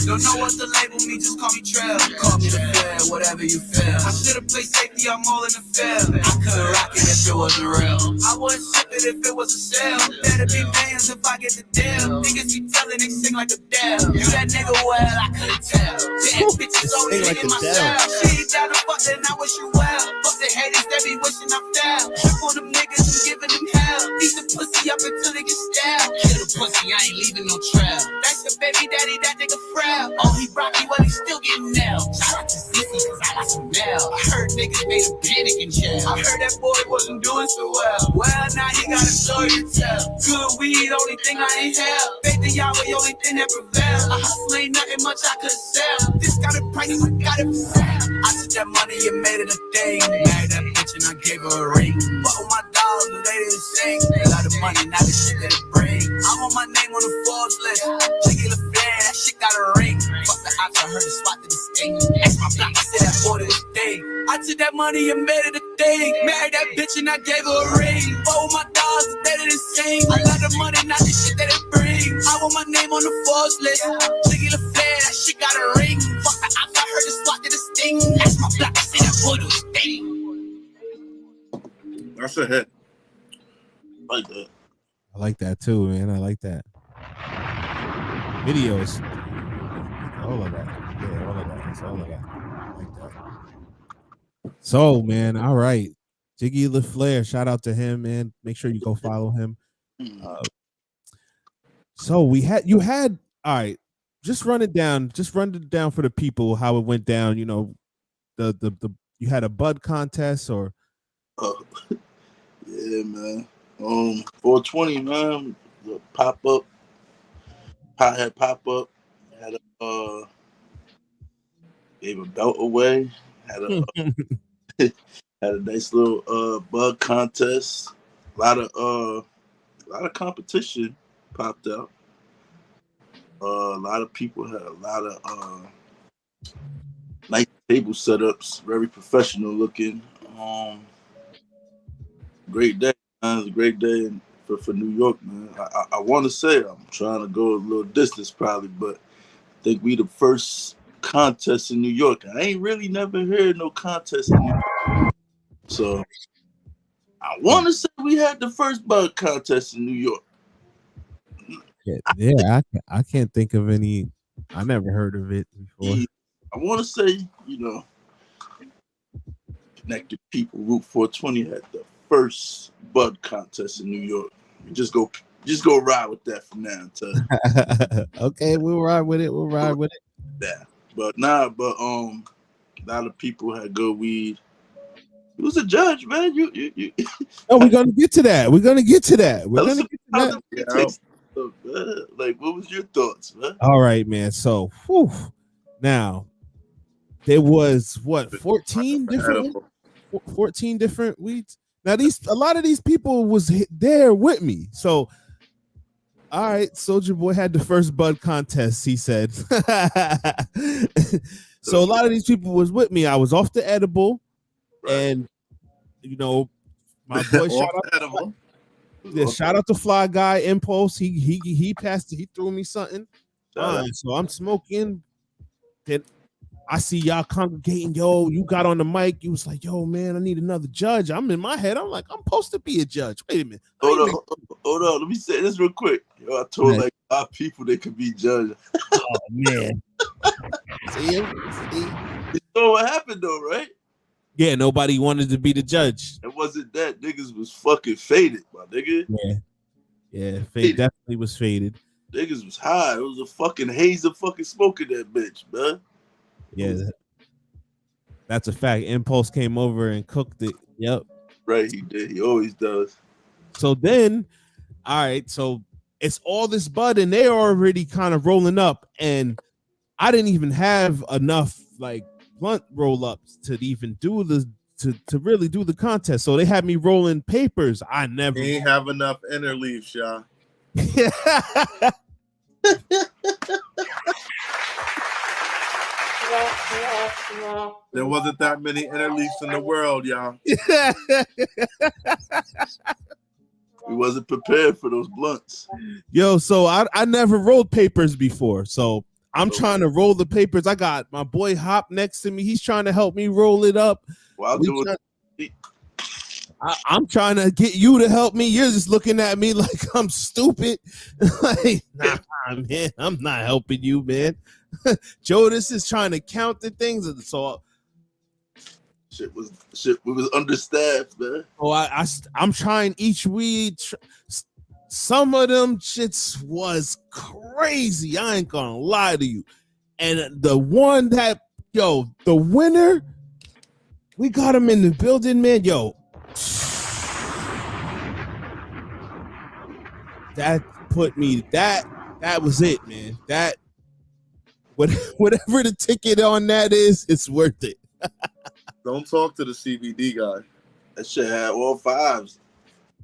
Don't know what to label me, just call me Trail. Call me the fair, whatever you feel. I should've played safety, I'm all in the field. I couldn't rock it if it wasn't real. I wouldn't ship it if it was a sale. Better be millions if I get the deal. Niggas be telling they sing like a Adele. You that nigga well, I couldn't tell. Damn bitches only Sing like in my Adele. cell. She ain't down to fuck, then I wish you well. Fuck the haters, they be wishing I fell. Trip on them niggas and giving them hell. Eat the pussy up until they get stabbed. Kill the pussy, I ain't leaving no trail. That's the baby daddy, that nigga frail. Oh, he rocky, well, he still getting nailed. Shout out to Sissy, cause I got some mail. I heard niggas made a panic in jail. I heard that boy wasn't doing so well. Well, now he got a story to tell. Good weed, only thing I ain't have. Faith in Yahweh, only thing that prevails. I hustle ain't nothing much I could sell. This got a price, I got it for sale. I took that money and made it a thing. Married that bitch and I gave her a ring. But with my dogs, but they didn't sing. A lot of money, now the shit that it bring. I want my name on the Forbes list. Jiggy LaFlaire, that shit got a ring. Fuck the ops, I heard the SWAT to the sting. That's my block, I said that boy to this thing. I took that money and made it a thing. Married that bitch and I gave her a ring. But with my dogs, they didn't sing. A lot of money, not the shit that it bring. I want my name on the Forbes list. Jiggy LaFlaire, that shit got a ring. Fuck the ops, I heard the SWAT to the sting. That's my block, I said that boy to this thing. That's a hit. Like that. I like that too, man. I like that. Videos. All of that. Yeah, all of that. It's all of that. I like that. So, man, all right. Jiggy LaFlaire, shout out to him, man. Make sure you go follow him. So you had all right. Just run it down for the people how it went down. You know, the you had a bud contest or Yeah, man. 420, man. The pop up. Had pop up. Had a gave a belt away. Had a had a nice little bud contest. A lot of competition popped out. A lot of people had a lot of nice table setups, very professional looking. Great day, man. It was a great day for New York, man. I want to say I'm trying to go a little distance probably, but I think we the first contest in New York. I ain't really never heard no contest in New York. So I want to say we had the first bud contest in New York. Yeah, I can't think of any. I never heard of it before. I want to say, Connected People Route 420 had the first bud contest in New York. Just go ride with that from now until. Okay, we'll ride with it. Yeah, but a lot of people had good weed. He was a judge, man. You. Oh, we're gonna get to that. Like, what was your thoughts, man? All right, man. So, now there was 14 different weeds. Now a lot of these people was there with me. So, all right, Soulja Boy had the first bud contest. He said, so a lot of these people was with me. I was off the edible, and my boy shout out to Fly Guy Impulse. He passed it. He threw me something. So I'm smoking. Then I see y'all congregating. Yo, you got on the mic. You was like, yo, man, I need another judge. I'm in my head. I'm like, I'm supposed to be a judge. Wait a minute. Hold on. Let me say this real quick. Yo, I told like 5 people they could be judged. Oh man. See? You know what happened though, right? Yeah, nobody wanted to be the judge. It wasn't that. Niggas was fucking faded, my nigga. Yeah, fade definitely was faded. Niggas was high. It was a fucking haze of fucking smoke in that bitch, man. Yeah, that's a fact. Impulse came over and cooked it. Yep. Right, he did. He always does. So then, all right, so it's all this bud and they're already kind of rolling up, and I didn't even have enough like blunt roll ups to even do to really do the contest. So they had me rolling papers. I never ain't have enough inner leaves, y'all. There wasn't that many inner leaves in the world, y'all. We wasn't prepared for those blunts. Yo, so I never rolled papers before. So I'm trying to roll the papers. I got my boy Hop next to me. He's trying to help me roll it up. Well, I'll do it. I'm trying to get you to help me. You're just looking at me like I'm stupid. Like, nah, man, I'm not helping you, man. Jonas is trying to count the things. So we was understaffed, man. Oh, I'm trying each week. Some of them shits was crazy. I ain't gonna lie to you. And the one that, the winner, we got him in the building, man. That put me, that was it, man. That, whatever the ticket on that is, it's worth it. Don't talk to the CBD guy. That shit had all fives.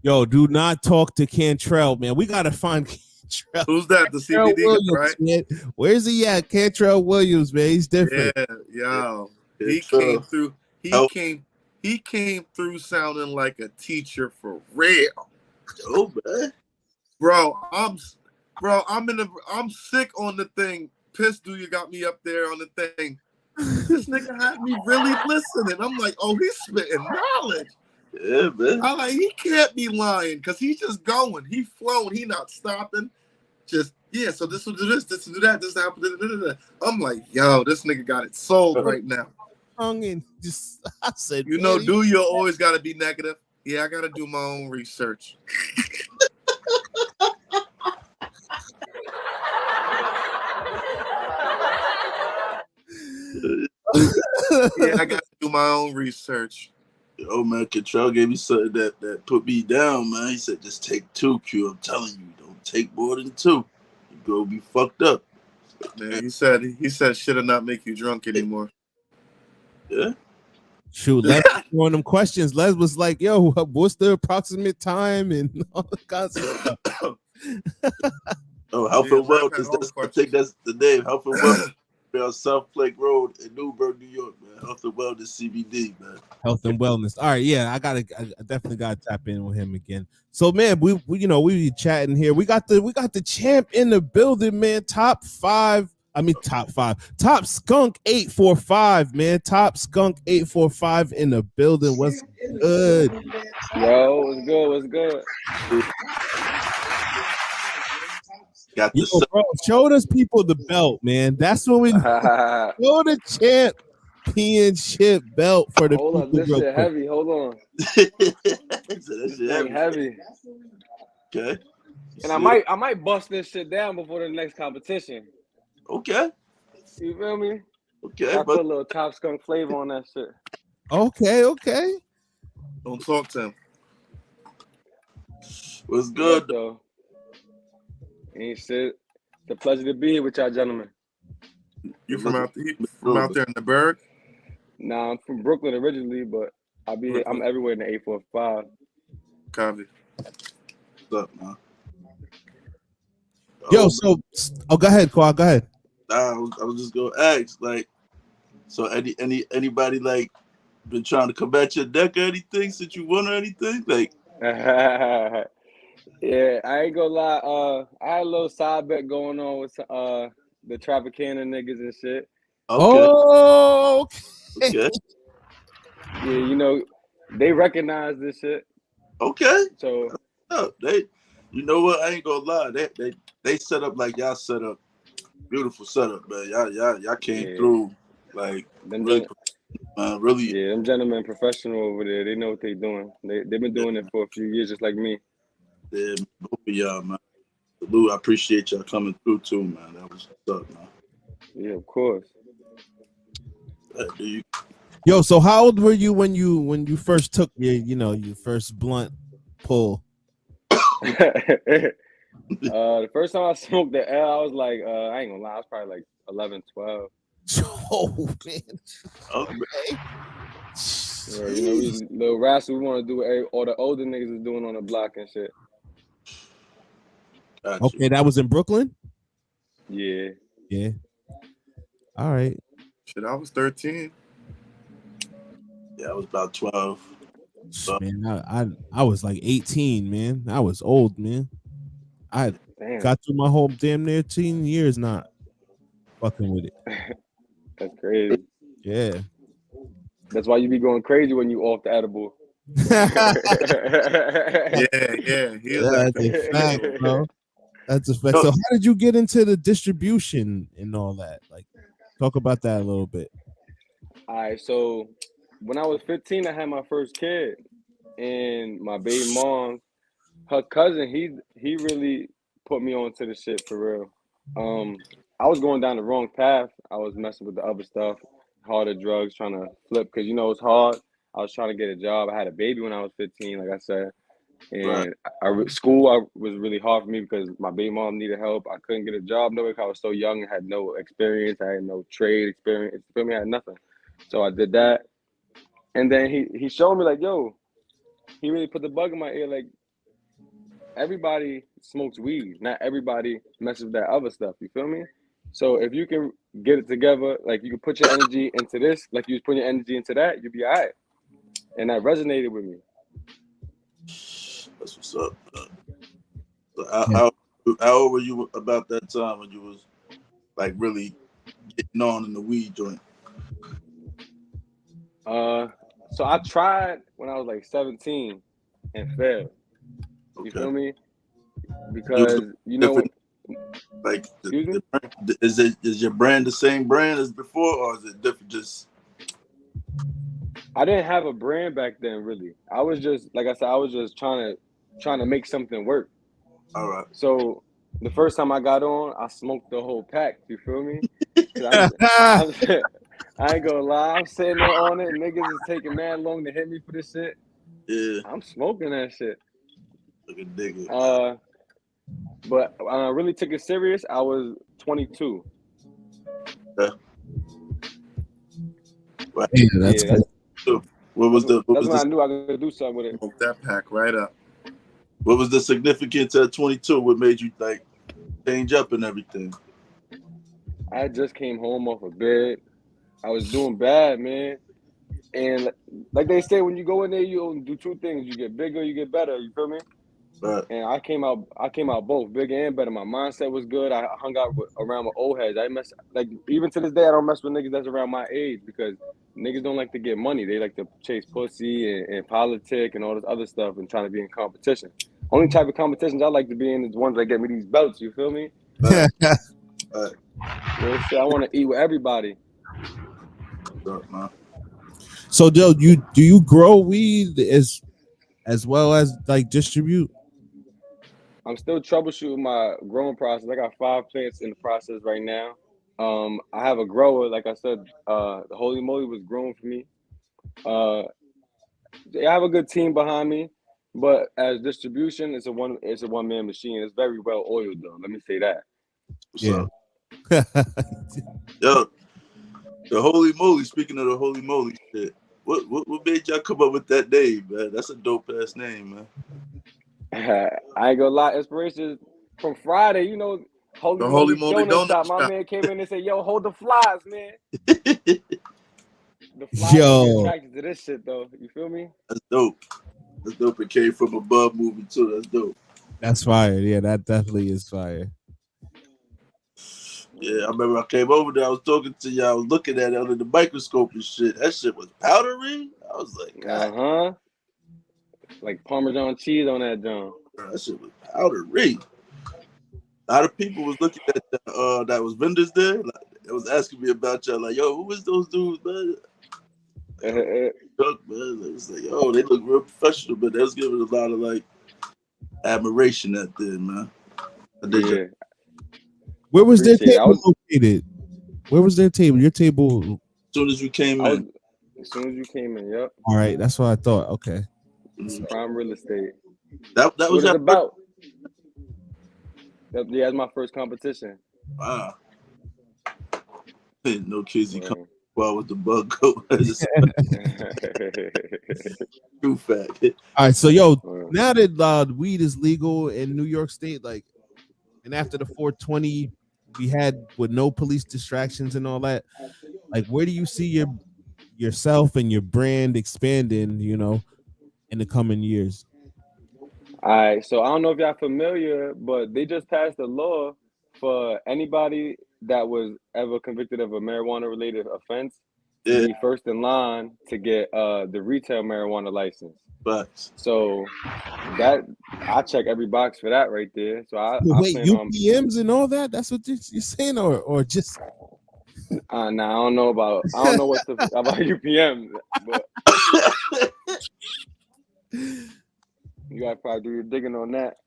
Do not talk to Cantrell, man. We gotta find Cantrell. Who's that? The CBD Williams, guy, right? Man. Where's he at? Cantrell Williams, man. He's different. Yeah. He came through. He came through sounding like a teacher for real. Oh man. Bro, I'm sick on the thing. Piss do you got me up there on the thing. This nigga had me really listening. I'm like, oh, he's spitting knowledge. Yeah, man. I'm like, he can't be lying because he's just going. He flowing. He not stopping. Just, so this will do this will do that, this happen. I'm like, yo, this nigga got it sold right now. I said, do you always got to be negative? Yeah, I got to do my own research. Yeah, I got to do my own research. Oh man, Cantrell gave me something that put me down, man. He said, just take 2, Q. I'm telling you, don't take more than 2. You go be fucked up. Man, he said shit'll not make you drunk anymore. Yeah. Shoot, Les was them questions. Les was like, yo, what's the approximate time and all the kinds of stuff. Oh, Health and Wellness. I think that's the name. Health and Wellness. On South Lake Road in Newburgh, New York, man. Health and Wellness CBD, man. Health and Wellness. All right, yeah, I definitely gotta tap in with him again. So, man, we be chatting here. We got the champ in the building, man. Top Skunk 845, man. Top Skunk 845 in the building. What's good? Yo, what's good? Got the bro, show those people the belt, man. That's what we show the championship belt for the Hold people. Hold on, this shit heavy. Hold on. That shit heavy. Okay. And I might bust this shit down before the next competition. Okay. You feel me? Okay. I put a little Top Skunk flavor on that shit. Okay. Don't talk to him. What's good though? Ain't shit. It's a pleasure to be here with y'all gentlemen. You from out there in the Burgh? Nah, I'm from Brooklyn originally, but I'm everywhere in the 845. Copy. What's up, man? Yo, go ahead, Quad. Go ahead. I was just gonna ask, like, so anybody like been trying to come at your deck or anything since you won or anything? Like, yeah, I ain't gonna lie. I had a little side bet going on with the Tropicana niggas and shit. Okay. Oh, okay. Yeah, they recognize this shit. Okay. So they, you know what? I ain't gonna lie. They set up like y'all set up. Beautiful setup, man. Y'all came through like them really. Yeah, them gentlemen professional over there. They know what they doing. They've been doing it for a few years, just like me. Yeah, both of y'all, man. Lou, I appreciate y'all coming through too, man. That was what's up, man. Yeah, of course. Yo, so how old were you when you first took your first blunt pull? The first time I smoked the L, I was like, I ain't gonna lie, I was probably like 11, 12. Oh man. Okay. Yeah, we little rats we want to do what all the older niggas is doing on the block and shit. Gotcha. Okay, that was in Brooklyn? Yeah. Yeah. All right. Shit, I was 13. Yeah, I was about 12. Man, I was like 18, man. I was old, man. I got through my whole damn near 10 years not fucking with it. That's crazy. Yeah. That's why you be going crazy when you off the edible. Yeah. He was That's a fact, bro. That's a fact. So how did you get into the distribution and all that? Like, talk about that a little bit. All right, so when I was 15, I had my first kid, and my baby mom, her cousin, he really put me onto the shit for real. I was going down the wrong path. I was messing with the other stuff, harder drugs, trying to flip because it's hard. I was trying to get a job. I had a baby when I was 15, like I said, and school was really hard for me because my baby mom needed help. I couldn't get a job nowhere because I was so young and had no experience. I had no trade experience. You feel me? I had nothing. So I did that, and then he showed me like, yo, he really put the bug in my ear. Like, everybody smokes weed. Not everybody messes with that other stuff. You feel me? So if you can get it together, like you can put your energy into this, like you was putting your energy into that, you'll be all right. And that resonated with me. That's what's up. So how old were you about that time when you was like really getting on in the weed joint? So I tried when I was like 17 and failed. You feel me? Because like is your brand the same brand as before, or is it different? Just I didn't have a brand back then, really. I was just, like I said, I was just trying to make something work. All right. So the first time I got on, I smoked the whole pack. You feel me? I ain't gonna lie. I'm sitting there on it. Niggas is taking mad long to hit me for this shit. Yeah. I'm smoking that shit. Look at nigga. But I really took it serious. I was 22. Yeah. Right. Yeah, that's good. What was that's when I knew I could do something with it. Smoke that pack right up. What was the significance at 22? What made you like change up and everything? I just came home off a bed. I was doing bad, man. And like they say, when you go in there, you do two things: you get bigger, you get better. You feel me? Right. And I came out both bigger and better. My mindset was good. I hung out around with old heads. Even to this day, I don't mess with niggas that's around my age because niggas don't like to get money. They like to chase pussy and politic and all this other stuff and trying to be in competition. Only type of competitions I like to be in is ones that get me these belts. You feel me? Right. Real shit. I want to eat with everybody. So, Joe, do you grow weed as well as like distribute? I'm still troubleshooting my growing process. I got 5 plants in the process right now. I have a grower, like I said, the Holy Moly was grown for me. I have a good team behind me, but as distribution, it's a one man machine. It's very well oiled though. Let me say that. Yeah. Yo, the Holy Moly. Speaking of the Holy Moly shit, what made y'all come up with that name, man? That's a dope ass name, man. I ain't gonna lie, inspiration from Friday, Holy Moly Donut Shop. My man came in and said, "Yo, hold the flies, man." The flies are attracted to this shit, though. You feel me? That's dope. That's dope. It came from above movie too. That's dope. That's fire. Yeah, that definitely is fire. Yeah, I remember I came over there. I was talking to you. I was looking at it under the microscope and shit. That shit was powdery. I was like, God. Like Parmesan cheese on that John. That shit was powdery. A lot of people was looking at that was vendors there. Like, they was asking me about y'all. Like, yo, who was those dudes, man? Skunk, man. It was like, yo, they look real professional, but they was giving a lot of like admiration out there, man. Yeah. Where was their table located? Where was their table? Your table. As soon as you came in. As soon as you came in, yep. All right, that's what I thought. Okay. Prime real estate. That was what about. Yeah, that's my first competition. Wow. No kids, he come well with the bug go. True fact. All right, so yo, now that weed is legal in New York State, like, and after the 420 we had with no police distractions and all that, like, where do you see yourself and your brand expanding, in the coming years? All right, so I don't know if y'all familiar, but they just passed a law for anybody that was ever convicted of a marijuana-related offense Yeah. be first in line to get the retail marijuana license. But So that I check every box for that right there. So I Wait, plan on. UPMs and all that? That's what you're saying, or just? Nah, I don't know about what about UPM, but you gotta probably do your digging on that.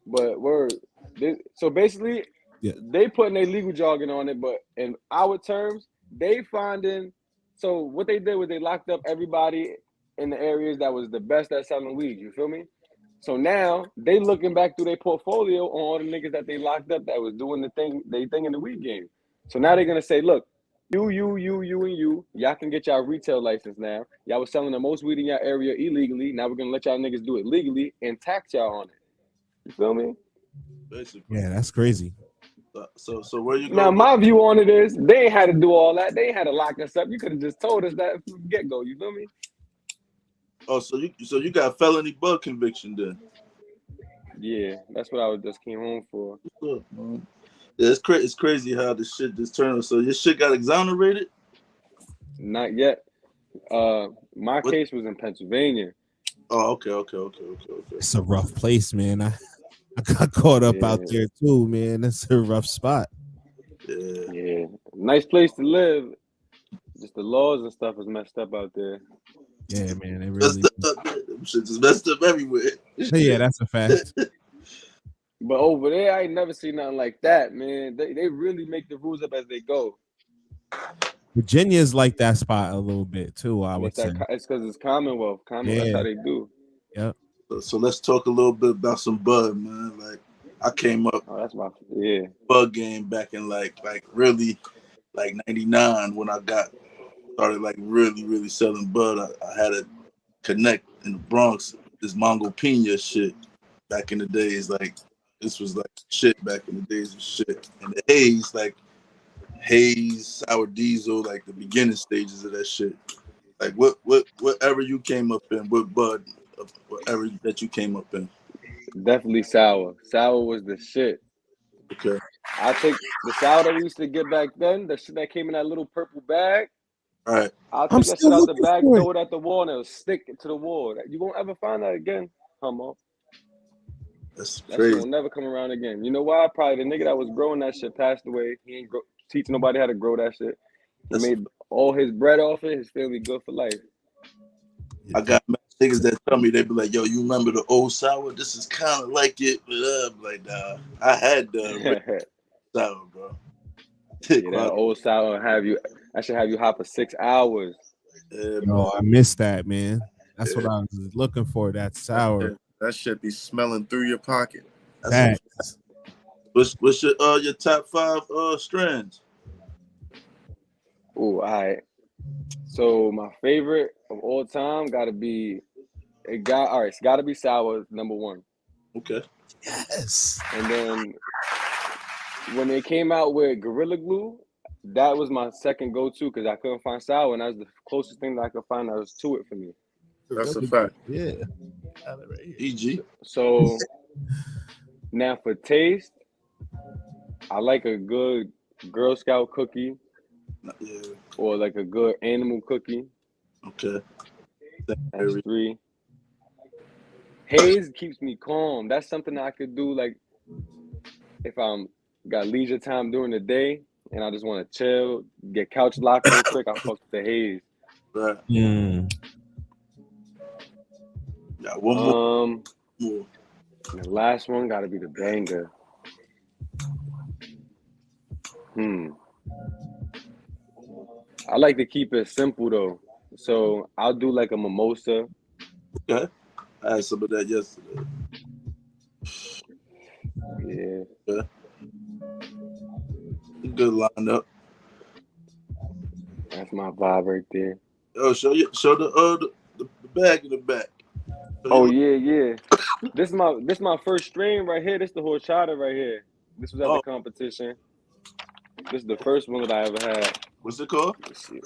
But so basically, Yeah. they putting their legal jargon on it, but in our terms, they finding. So what they did was they locked up everybody in the areas that was the best at selling weed. You feel me? So now they looking back through their portfolio on all the niggas that they locked up that was doing they thing in the weed game. So now they're gonna say, look, you, and you, y'all can get y'all retail license now. Y'all was selling the most weed in y'all area illegally. Now we're gonna let y'all niggas do it legally and tax y'all on it. You feel me? basically, Yeah, that's crazy. so where you Now going? my view on it is they ain't had to do all that. They ain't had to lock us up. You could have just told us that from the get go. You feel me? Oh, so you got felony bug conviction then? Yeah, that's what I just came home for. Look, man. Yeah, it's crazy how this shit just turned. So your shit got exonerated? Not yet. My case was in Pennsylvania. Oh, okay. It's a rough place, man. I got caught up out there too, man. It's a rough spot. Yeah. Nice place to live. Just the laws and stuff is messed up out there. Yeah, man. It really shit is messed up everywhere. Yeah, that's a fact. But over there, I ain't never seen nothing like that, man. They really make the rules up as they go. Virginia's like that spot a little bit too, I would say. It's because it's Commonwealth. That's how they do. Yep. So let's talk a little bit about some bud, man. Like I came up that's my bud game back in like really like 99 when I started like really selling bud. I had a connect in the Bronx, this Mongo Pina shit back in the days. Like this was like shit back in the days of shit. And the Haze, Sour Diesel, like the beginning stages of that shit. Like whatever you came up in, what bud, whatever that you came up in. Definitely sour. Sour was the shit. Okay. I think the sour that we used to get back then, the shit that came in that little purple bag. All right. I'll take that shit out the bag, throw it at the wall, and it'll stick to the wall. You won't ever find that again. Come on. That's that crazy. shit will never come around again. You know why? Probably the nigga that was growing that shit passed away. He ain't teaching nobody how to grow that shit. He made all his bread off it. His family good for life. I got niggas that tell me, they be like, yo, you remember the old sour? This is kind of like it. But I'm like, nah, I had the sour, bro. That old sour I should have you hot for 6 hours. Yo, I missed that, man. That's what I was looking for. That sour. That shit be smelling through your pocket. What's your top 5 strands? Oh, all right. So my favorite of all time gotta be it's gotta be sour, number 1. Okay. Yes. And then when they came out with Gorilla Glue, that was my second go-to because I couldn't find sour, and that was the closest thing that I could find that was to it for me. That's a fact. Yeah. EG. So now for taste, I like a good Girl Scout cookie. Yeah. Or like a good animal cookie. Okay. That's 3. Haze keeps me calm. That's something I could do like if I'm got leisure time during the day and I just want to chill, get couch locked real quick, I fuck with the Haze. Right. Yeah, one more. The last one gotta be the banger. I like to keep it simple though. So I'll do like a mimosa. Okay. I had some of that yesterday. Yeah. Good lineup. That's my vibe right there. Oh, show the bag in the back. Oh yeah. This my first stream right here. This the horchata right here. This was at the competition. This is the first one that I ever had. What's it called? Let's see.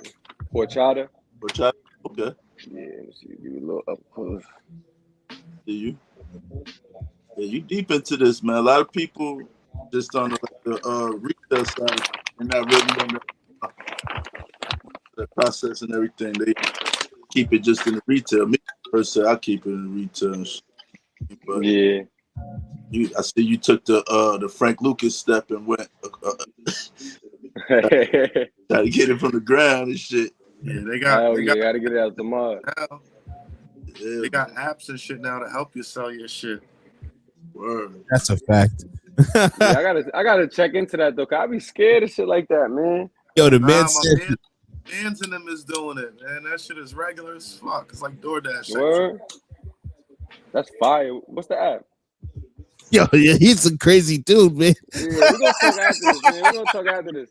Horchata. Horchata. Okay. Yeah, let's see. Give you a little up close. Do you? Yeah, you deep into this, man. A lot of people just on the retail side and not really on the process and everything. They keep it just in the retail. Me, personally, I keep it in the retail. But yeah. I see you took the Frank Lucas step and went try to get it from the ground and shit. Yeah, they gotta get it out the mud. Yeah, they got apps and shit now to help you sell your shit. Word. That's a fact. Yeah, I gotta check into that though. Cause I be scared of shit like that, man. Yo, the Nah, man my said, man's in them is doing it, man. That shit is regular as fuck. It's like DoorDash. Word. That's fire. What's the app? yo, yeah, he's a crazy dude, man. Yeah, we're gonna talk after this, man. We're gonna talk after this.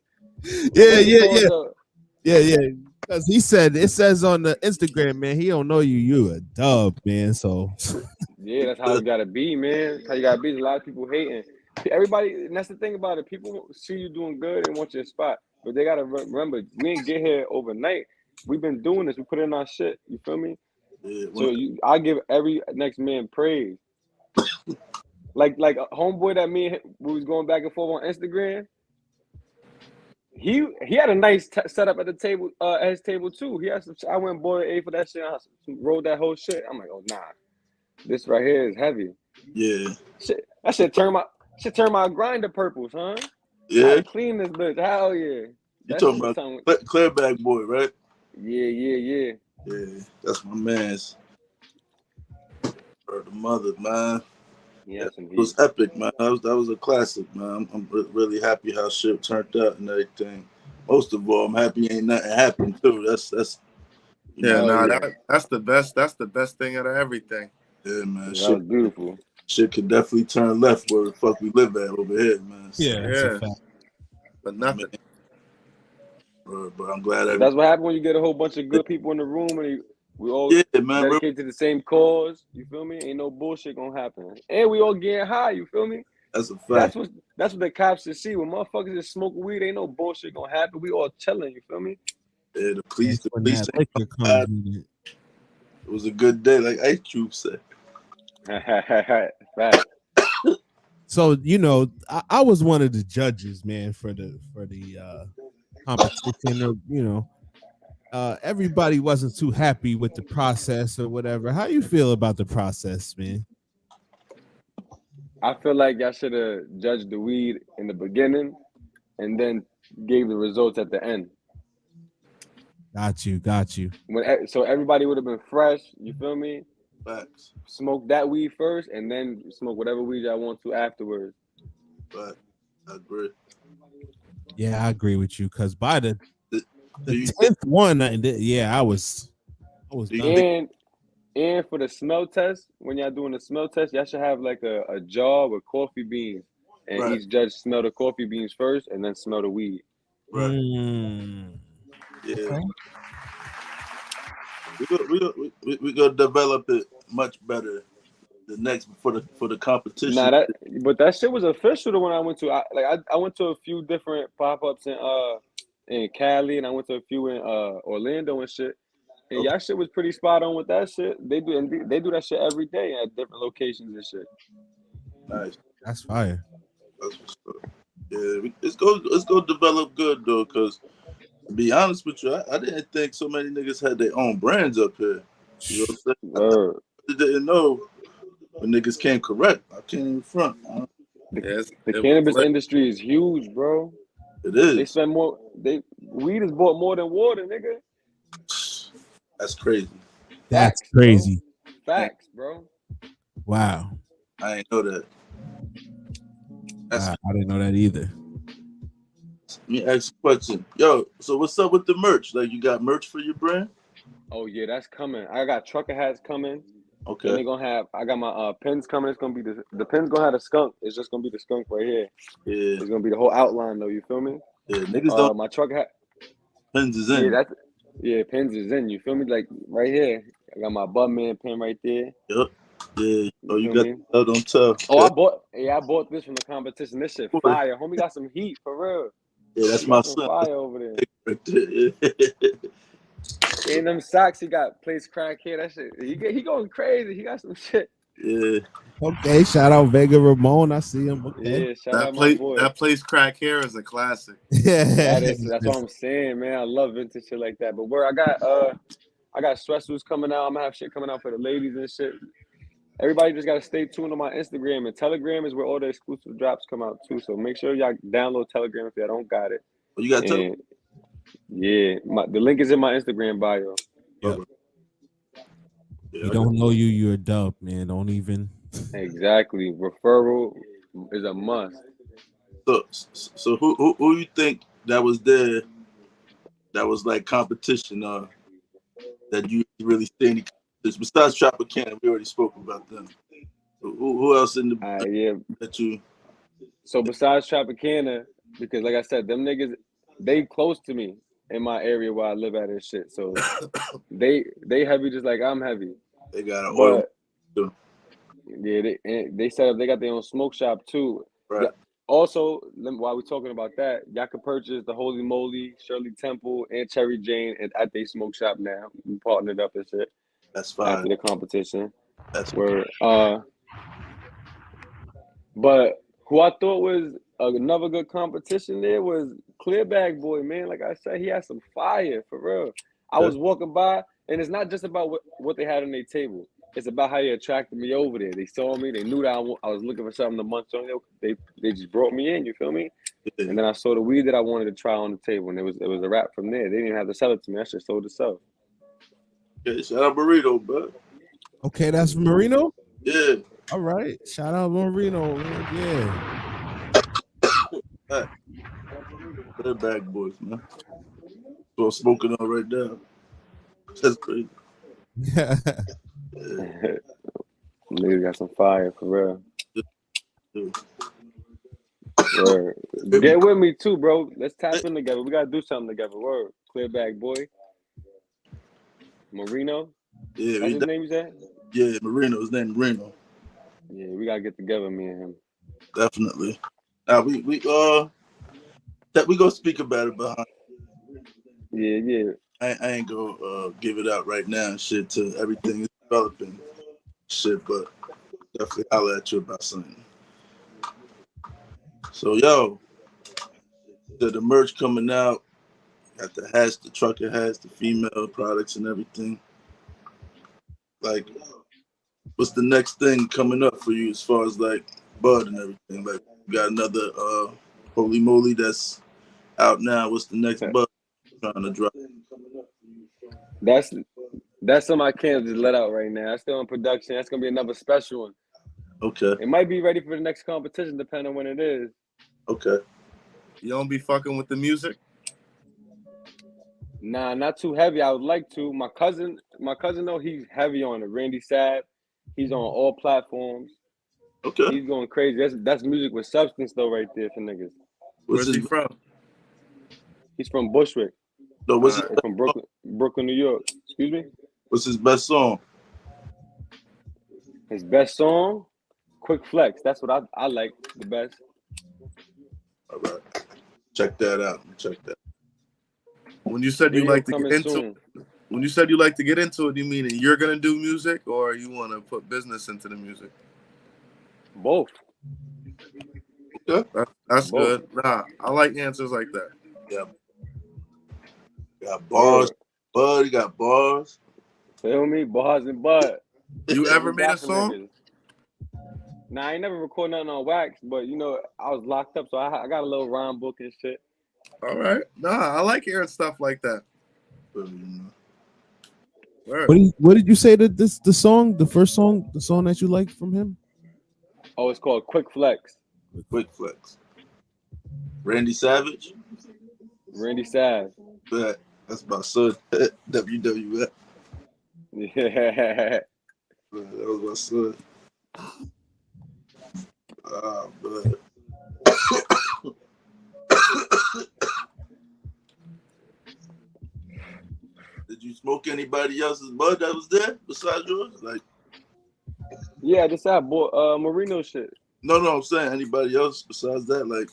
Yeah. Because he said it says on the Instagram, man, he don't know you. You a dub, man. So yeah, that's how it gotta be, man. How you gotta be. There's a lot of people hating. Everybody, and that's the thing about it. People see you doing good and want your spot, but they gotta remember we didn't get here overnight. We've been doing this. We put in our shit. You feel me? Yeah, so I give every next man praise. like a homeboy that me and we was going back and forth on Instagram. He had a nice setup at the table, at his table too. He had some. I went and bought an A for that shit. I rolled that whole shit. I'm like, oh nah, this right here is heavy. Yeah, shit. That shit turn my grinder purple, son. Yeah, I clean this bitch. Hell yeah. You talking about Clearback Boy, right? Yeah. Yeah, that's my man's. For the mother, man. Yeah, it was epic, man. That was a classic, man. I'm really happy how shit turned out and everything. Most of all, I'm happy ain't nothing happened too. That's that's the best. That's the best thing out of everything. Yeah, man. That was beautiful. Shit could definitely turn left where the fuck we live at over here, man. Yeah. But nothing. But I'm glad that's what happened when you get a whole bunch of good people in the room and we all dedicated to the same cause. You feel me? Ain't no bullshit gonna happen. And we all getting high. You feel me? That's a fact. That's what the cops should see. When motherfuckers is smoking weed, ain't no bullshit gonna happen. We all chilling. You feel me? Yeah, the police. It was a good day, like Ice Cube said. Fact. So I was one of the judges, man, for the competition. Everybody wasn't too happy with the process or whatever. How you feel about the process, man? I feel like y'all should have judged the weed in the beginning and then gave the results at the end. Got you. So everybody would have been fresh. You feel me? Facts. Smoke that weed first and then smoke whatever weed y'all want to afterwards. But I agree. Yeah, I agree with you. Cause by the 10th one, I was done. And for the smell test, when y'all doing the smell test, y'all should have like a jar with coffee beans, and each judge smell the coffee beans first, and then smell the weed. Right. Yeah. Okay. We gonna develop it much better the next for the competition. Nah, but that shit was official. The one I went to, I went to a few different pop-ups in Cali, and I went to a few in Orlando and shit. And y'all shit was pretty spot on with that shit. They do that shit every day at different locations and shit. Nice. That's fire. That's what's up. Yeah, let's go develop good though, cause to be honest with you, I didn't think so many niggas had their own brands up here. You know what I'm saying? I didn't know when niggas came correct. I can't even front. The cannabis industry is huge, bro. It is. They spend more. Weed is bought more than water, nigga. That's crazy. That's crazy. Bro. Facts, bro. Wow. I ain't know that. I didn't know that either. Let me ask you a question. Yo, so what's up with the merch? Like, you got merch for your brand? Oh yeah, that's coming. I got trucker hats coming. Okay. And they're gonna have. I got my pins coming. It's gonna be the pins gonna have the skunk. It's just gonna be the skunk right here. Yeah. It's gonna be the whole outline though. You feel me? Yeah. Niggas don't. My trucker hat. Pins is in. Yeah, pins is in. You feel me? Like right here. I got my Bubman pin right there. Yep. Yeah. Oh, you got tell, don't tell. Oh, I bought this from the competition. This shit fire. Homie got some heat for real. Yeah, that's my son. Fire over there. And them socks he got plays crack here. That shit. He going crazy. He got some shit. Yeah. Okay, shout out Vega Ramon. I see him. Okay. Yeah, shout out my boy. That place crack hair is a classic. Yeah. That's what I'm saying, man. I love vintage shit like that. But where I got sweatsuits coming out. I'm gonna have shit coming out for the ladies and shit. Everybody just gotta stay tuned on my Instagram and Telegram is where all the exclusive drops come out too. So make sure y'all download Telegram if y'all don't got it. Oh, you got Telegram? Yeah, the link is in my Instagram bio. Yep. You don't know you're a dub, man. Don't even. Exactly. Referral is a must. So who you think that was there? That was like competition, that you really see any competition besides Tropicana? We already spoke about them. Who else in the that you? So besides Tropicana, because like I said, them niggas they close to me in my area where I live at and shit. So they heavy just like I'm heavy. They got an oil. Yeah, they set up. They got their own smoke shop too. Right. Also, while we're talking about that, y'all can purchase the Holy Moly, Shirley Temple, and Cherry Jane at their smoke shop now. We partnered up and shit. That's fine. After the competition. That's where. But who I thought was another good competition there was Clearbag Boy, man. Like I said, he had some fire for real. I was walking by, and it's not just about what they had on their table. It's about how they attracted me over there. They saw me. They knew that I was looking for something to munch on. They just brought me in. You feel me? Yeah. And then I saw the weed that I wanted to try on the table, and it was a wrap from there. They didn't even have to sell it to me. I just sold itself. Yeah, shout out Marino, bro. Okay, that's Marino. Yeah. All right. Shout out Marino. Yeah. They're bag boys, man. So I'm smoking on right now. That's crazy. Yeah. Niggas got some fire for real. Word. Get with me too, bro. Let's tap in together. We gotta do something together. Word. Clearbag Boy. Marino. Yeah, that's his name you said? Yeah, Marino. His name is Marino. Yeah, we gotta get together, me and him. Definitely. Now we gonna speak about it behind. Yeah. I ain't gonna give it out right now and shit till everything is developing shit, but definitely holler at you about something. So yo, the merch coming out, got the hats, the trucker hats, the female products and everything. Like, what's the next thing coming up for you as far as like bud and everything? Like, you got another Holy Moly that's out now. What's the next bud trying to drop? That's something I can't just let out right now. That's still in production. That's gonna be another special one. Okay. It might be ready for the next competition, depending on when it is. Okay. You don't be fucking with the music? Nah, not too heavy. I would like to. My cousin though, he's heavy on it. Randy Saab. He's on all platforms. Okay. He's going crazy. That's music with substance though, right there for niggas. Where's he from? He's from Bushwick. No, what's his from Brooklyn, New York. Excuse me? What's his best song? His best song? Quick Flex. That's what I like the best. All right. Check that out. Check that. When you said you like to get into when you said you like to get into it, you mean you're gonna do music or you wanna put business into the music? Both. Okay. That's good. Nah, I like answers like that. Yeah. Got bars. Bud, you got bars. Feel me? Bars and Bud. You ever made a song? Nah, I ain't never recorded nothing on wax, but you know, I was locked up, so I got a little rhyme book and shit. All right. Nah, I like hearing stuff like that. What did you say that the song, the first song, the song that you liked from him? Oh, it's called Quick Flex. Quick Flex. Randy Savage? Randy Savage. That's my son. WWF. Yeah. That was my son. Oh, man. Did you smoke anybody else's bud that was there besides yours? Like, yeah, this I bought Marino shit. No, I'm saying anybody else besides that, like,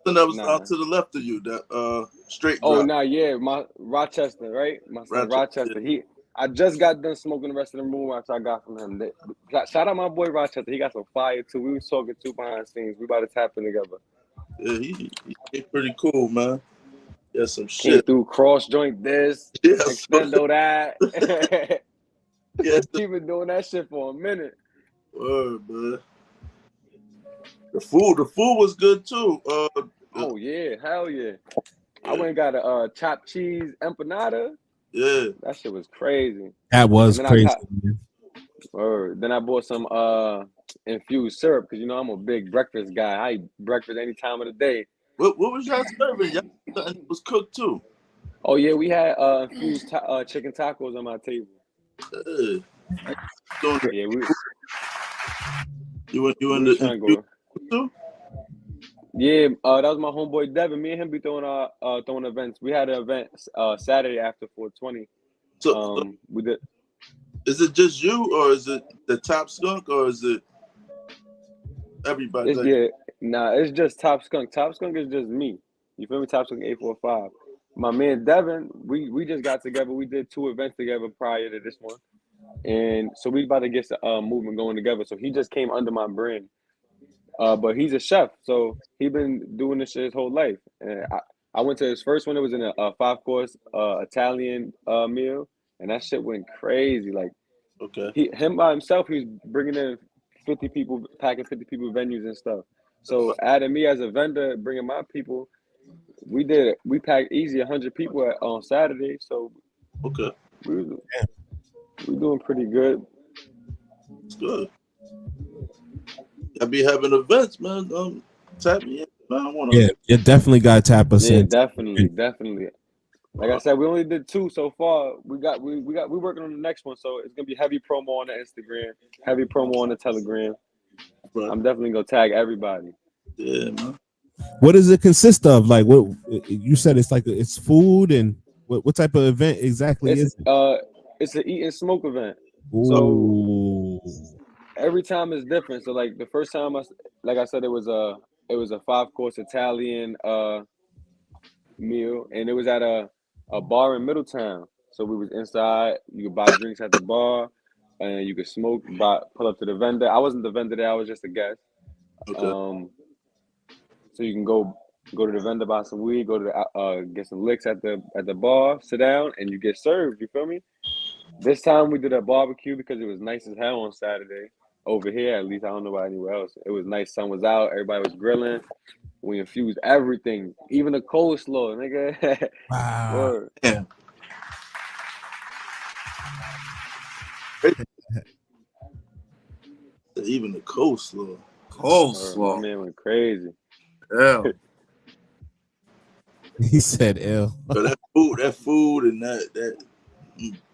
that was out to the left of you, that straight drop. Oh, nah, yeah, my Rochester, right? My son Rochester. Yeah. I just got done smoking the rest of the moon after I got from him. Shout out my boy Rochester. He got some fire too. We was talking too behind the scenes. We about to tap in together. Yeah, he pretty cool, man. Yeah, some Came shit. through cross joint this, Yes. extendo that. Yes. He been doing that shit for a minute. Word, man. The food was good too. Oh yeah, hell yeah. I went and got a chopped cheese empanada. Yeah, that shit was crazy. That was then crazy. Then I bought some infused syrup because you know I'm a big breakfast guy. I eat breakfast any time of the day. What was y'all serving? Y'all was cooked too. Oh yeah, we had infused chicken tacos on my table. Yeah, you in trying to go. Too? Yeah, that was my homeboy Devin. Me and him be throwing events. We had an event Saturday after 420. So we did. Is it just you, or is it the Top Skunk, or is it everybody? It's just Top Skunk. Top Skunk is just me. You feel me? Top Skunk 845. My man Devin, we just got together. We did 2 events together prior to this one, and so we about to get the movement going together. So he just came under my brand. But he's a chef, so he been doing this shit his whole life. And I went to his first one. It was in a 5-course Italian meal, and that shit went crazy. Like, him by himself, he was bringing in 50 people, packing 50 people venues and stuff. So adding me as a vendor, bringing my people, we packed easy 100 people on Saturday. So we doing pretty good. It's good. I be having events, man. Tap me in, man. Yeah, you definitely got to tap us in. Definitely. Like I said, we only did 2 so far. We working on the next one, so it's gonna be heavy promo on the Instagram, heavy promo on the Telegram. I'm definitely gonna tag everybody. Yeah, man. What does it consist of? Like, what you said? It's food, and what type of event exactly is it? It's an eat and smoke event. Ooh. So every time is different. So like the first time like I said, it was a 5-course Italian meal, and it was at a bar in Middletown. So we was inside. You could buy drinks at the bar, and you could smoke. Pull up to the vendor. I wasn't the vendor there. I was just a guest. Okay. So you can go to the vendor, buy some weed, go to the get some licks at the bar, sit down, and you get served. You feel me? This time we did a barbecue because it was nice as hell on Saturday. Over here, at least, I don't know about anywhere else. It was nice. Sun was out. Everybody was grilling. We infused everything, even the coleslaw, nigga. Wow. Word. Yeah. Even the coleslaw. My man went crazy. Yeah. He said ill. But that food and that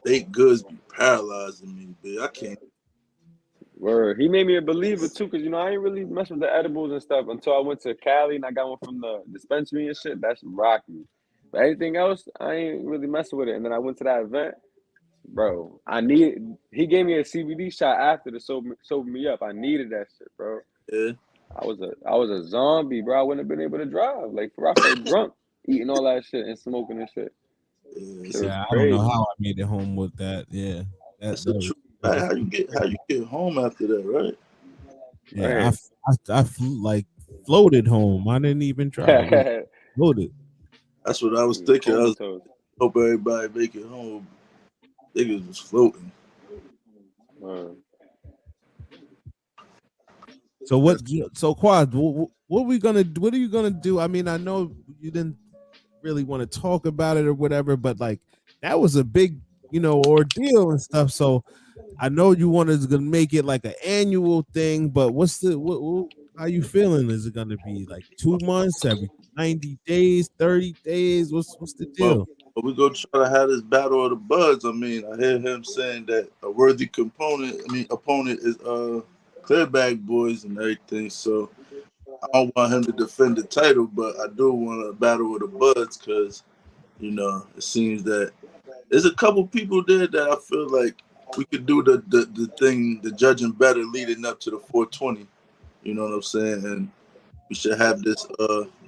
baked goods be paralyzing me, bitch. I can't. Word. He made me a believer too, because you know I ain't really mess with the edibles and stuff until I went to Cali and I got one from the dispensary and shit. That's rocking. But anything else, I ain't really messing with it. And then I went to that event, bro. He gave me a CBD shot after to sober me up. I needed that shit, bro. Yeah. I was a zombie, bro. I wouldn't have been able to drive. Like, I felt drunk eating all that shit and smoking and shit. Yeah, I don't know how I made it home with that. Yeah, that's the truth. How you get home after that, right? Yeah, I floated home. I didn't even try. Floated. That's what I was thinking. I was hope everybody make it home. Niggas was floating. So what? So Quad, what are you gonna do? I mean, I know you didn't really want to talk about it or whatever, but like that was a big, ordeal and stuff. So I know you wanted to make it like an annual thing, but how you feeling? Is it gonna be like 2 months, every 90 days, 30 days? What's the deal? Well, we gonna try to have this battle of the buds. I mean, I hear him saying that a worthy opponent is Clearbag Boys and everything. So I don't want him to defend the title, but I do want a battle with the buds because it seems that there's a couple people there that I feel like we could do the thing, the judging better leading up to the 420. You know what I'm saying? And we should have this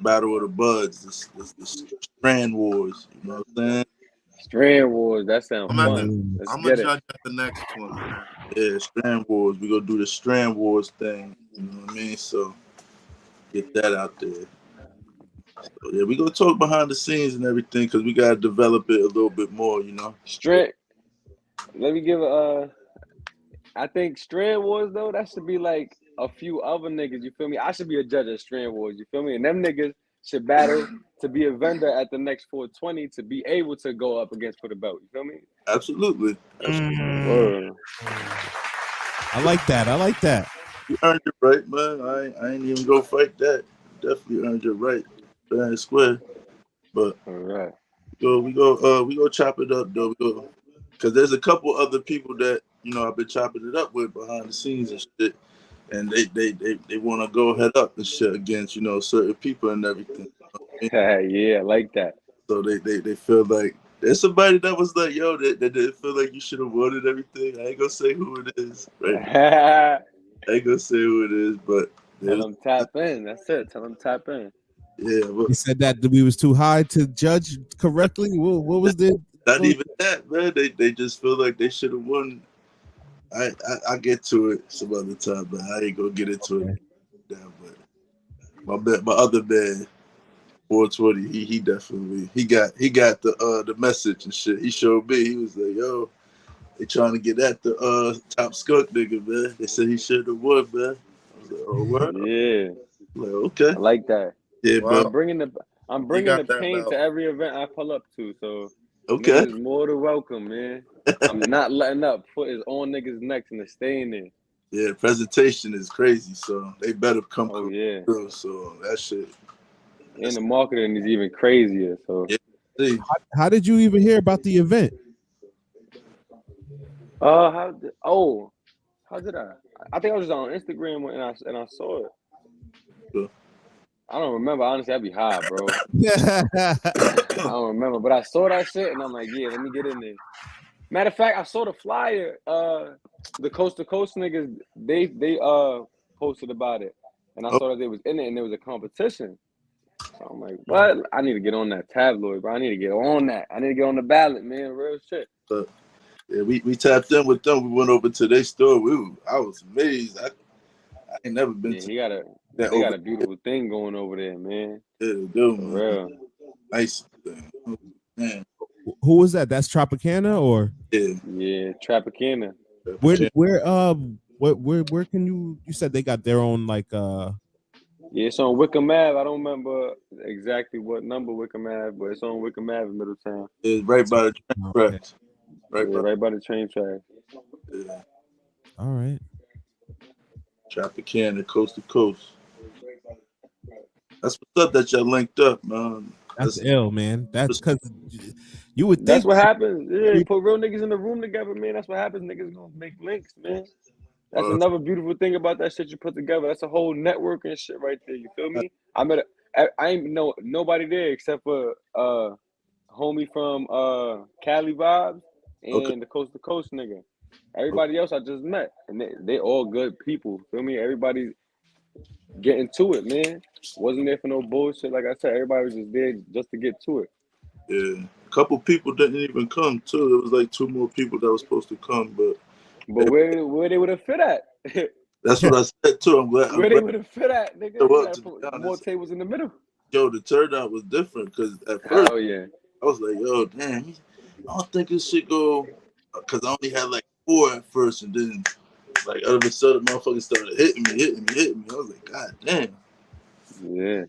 battle of the buds, this strand wars. You know what I'm saying? Strand Wars, that sounds I'm fun. Let's gonna get it. judge at the next one, man. Yeah, Strand Wars. We gonna do the Strand Wars thing. You know what I mean? So get that out there. So, yeah, we gonna talk behind the scenes and everything because we gotta develop it a little bit more. You know. Strand. Let me give I think Strand Wars though, that should be like a few other niggas. You feel me? I should be a judge of Strand Wars. You feel me? And them niggas should battle to be a vendor at the next 420 to be able to go up against for the belt. You feel me? Absolutely. Word. I like that. I like that. You earned your right, man. I ain't even go fight that. Definitely earned your right, fair and square. But all right, we go chop it up though. Because there's a couple other people that I've been chopping it up with behind the scenes and shit, and they want to go head up and shit against certain people and everything. Yeah, I like that. So they feel like there's somebody that was like, yo, that didn't feel like you should have won and everything. I ain't gonna say who it is, right? I ain't gonna say who it is, but tell them tap in. That's it. Tell them tap in. Yeah, he said that we was too high to judge correctly. What was the? Not even that, man. They just feel like they should have won. I get to it some other time, but I ain't gonna get into it now. But my other man, 420, he definitely got the message and shit. He showed me. He was like, yo, they trying to get at the top skunk nigga, man. They said he should have won, man. I was like, oh, what? Yeah. Like, okay. I like that. Yeah, well, but I'm bringing the pain to every event I pull up to. So okay, niggas more than welcome, man. I'm not letting up. Foot is on niggas' necks and it's staying there. Yeah, presentation is crazy, so they better come through. So that shit. And the marketing is even crazier. So yeah. How did you even hear about the event? How did I? I think I was just on Instagram and I saw it. Yeah. I don't remember. Honestly, I'd be high, bro. I don't remember, but I saw that shit and I'm like, yeah, let me get in there. Matter of fact, I saw the flyer. The Coast to Coast niggas, they posted about it, and I saw that they was in it and there was a competition. So I'm like, what? I need to get on that tabloid, bro. I need to get on that. I need to get on the ballot, man. Real shit. Yeah, we tapped in with them. We went over to their store. I was amazed. I ain't never been to. They got a beautiful thing going over there, man. Yeah, they do, man. Real. Nice thing. Man. Who was that? That's Tropicana or? Yeah, Tropicana. Where can you said they got their own like Yeah, it's on Wickham Ave. I don't remember exactly what number Wickham Ave, but it's on Wickham Ave in Middletown. It's right by the train tracks. Right by the train track. Yeah. All right. Tropicana, coast to coast. That's what's up that y'all linked up, man. That's ill, man. That's because you would think that's what happens. Yeah, you put real niggas in the room together, man. That's what happens. Niggas gonna make links, man. That's another beautiful thing about that shit you put together. That's a whole network and shit right there. You feel me? I ain't know nobody there except for homie from Cali Vibes and the Coast to Coast nigga. Everybody else I just met, and they all good people. Feel me? Everybody getting to it, man. Wasn't there for no bullshit. Like I said, everybody was just there just to get to it. Yeah, a couple people didn't even come too. There was like 2 more people that was supposed to come, but where they would have fit at? That's what I said too. I'm glad. They would have fit at, nigga. Put more tables in the middle. Yo, the turnout was different because at first, yeah, I was like, yo, damn, I don't think this shit go, because I only had like 4 at first, and then like all of a sudden, motherfuckers started hitting me. I was like, god damn. Yeah,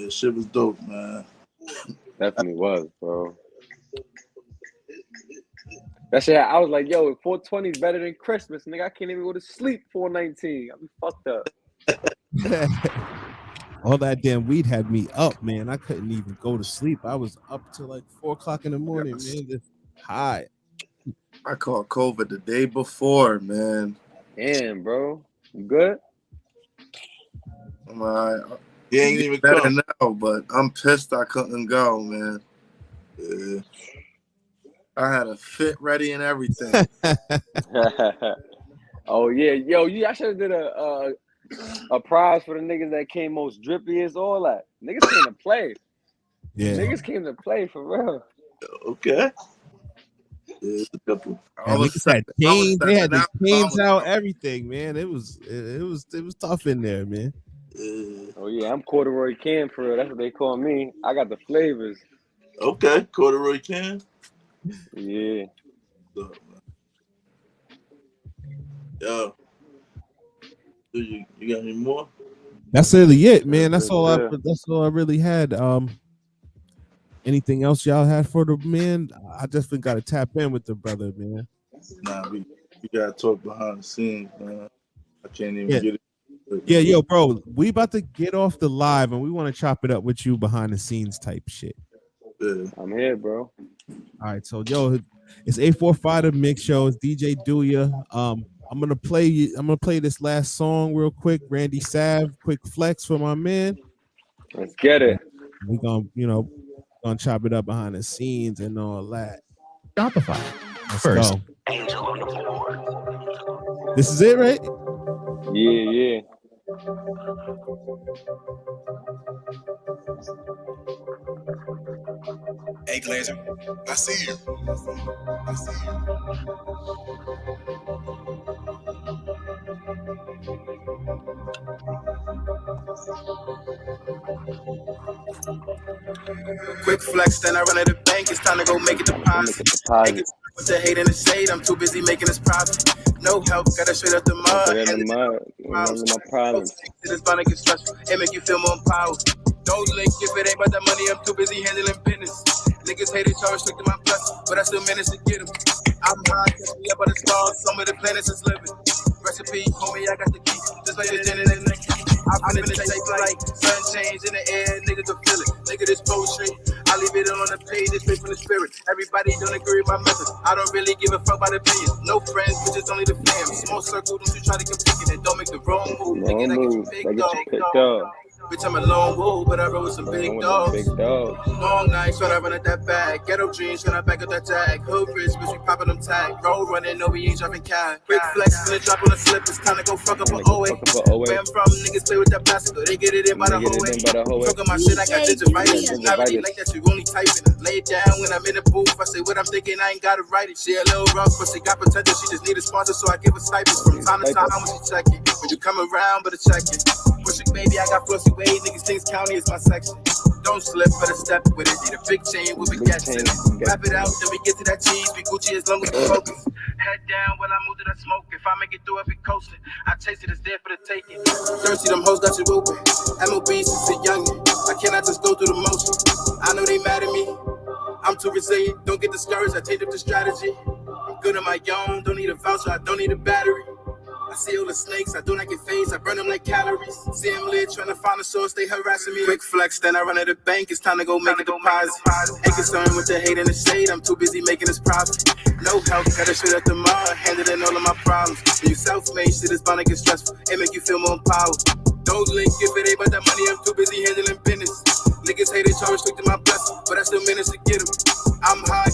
shit was dope, man. Definitely was, bro. That shit, I was like, yo, 420 is better than Christmas, nigga. I can't even go to sleep 419. I'll be fucked up. All that damn weed had me up, man. I couldn't even go to sleep. I was up till like 4 o'clock in the morning, man. Just high. I caught COVID the day before, man. Damn, bro. You good? I'm all right. He ain't even better come now, but I'm pissed I couldn't go, man. Yeah. I had a fit ready and everything. Oh yeah, yo, I should have did a prize for the niggas that came most drippiest, all that. Niggas came to play. Yeah. Niggas came to play for real. Okay. Yeah, it's a couple. And niggas had chains. They had the chains out, everything, man. It was tough in there, man. Oh yeah, I'm corduroy can for real. That's what they call me. I got the flavors. Okay, corduroy can. Yeah. Yo, you got any more? That's really it, man. That's all I really had. Anything else y'all had for the man? I just got to tap in with the brother, man. Nah, we gotta talk behind the scenes, man. I can't even get it. Yeah, yo, bro, we about to get off the live and we want to chop it up with you behind the scenes type shit. Yeah. I'm here, bro. All right, so yo, it's 845 The Mix Show. It's DJ Duya. I'm gonna play this last song real quick. Randy Sav, quick flex for my man. Let's get it. We're gonna chop it up behind the scenes and all that. Shopify. Let's First. go. This is it, right? Yeah. Hey, Glazer, I see you. Quick flex, then I run to the bank. It's time to go make a deposit. With the hate and the shade, I'm too busy making this profit. No help, got it straight up the mud. My problems. It's bound to get stressful. It make you feel more empowered. Don't link if it ain't about that money. I'm too busy handling business. Niggas hate it, charge strict to my plus, but I still manage to get them. I'm high, catch me up on the stars. Some of the planets is living. Recipe, homie, I got the key. Just like the gin in the neck. I'm in the safe light. Sun change in the air, niggas will feel it. Nigga, this poetry. I leave it on the page, it's straight from the spirit. Everybody don't agree with my method. I don't really give a fuck about opinions. No friends, but just only the fam. Small circle, don't you try to compete it. Don't make the wrong move. Nigga, I get you picked up. Bitch, I'm a lone wolf, but I roll with some big dogs. Long nights, tryna run at that bag. Ghetto dreams, tryna back up that tag. Hood rich, bitch, we poppin' them tag. Road running, no, we ain't dropping cab. Quick flex, finna drop on the slip. It's time to go fuck up a OA. Where I'm from, niggas play with that plastic, they get it in by the whole way. Fuck up my shit, I got gingivitis. I really like that you only typing. Lay it down when I'm in the booth. I say what I'm thinking, I ain't gotta write it. She a little rough, but she got potential. She just need a sponsor, so I give her stipends from time to time when she check it. When you come around, better check it. Push it, baby, I got pussy way. Niggas think county is my section. Don't slip, better step with it. Need a big chain with baguettes in it. Wrap it out, then we get to that cheese. We Gucci as long as we focus. Head down when I move to that smoke. If I make it through, I be coasting. I taste it, it's there for the taking. Thirsty, them hoes got you open. MOB since a youngin'. I cannot just go through the motion. I know they mad at me. I'm too resilient. Don't get discouraged. I change up the strategy. I'm good on my own. Don't need a voucher. I don't need a battery. I see all the snakes, I do not get phased, I burn them like calories. See them lit, trying to find a source, they harassing me. Quick flex, then I run to the bank, it's time to go make a deposit. Ain't concerned with the hate and the shade, I'm too busy making this profit. No help, got it straight up the mud, handling all of my problems. When you self-made, shit is bound to get stressful, it make you feel more empowered. Don't link if it ain't about that money, I'm too busy handling business. Niggas hate it, charge strict to my blessing, but I still manage to get them. I'm high,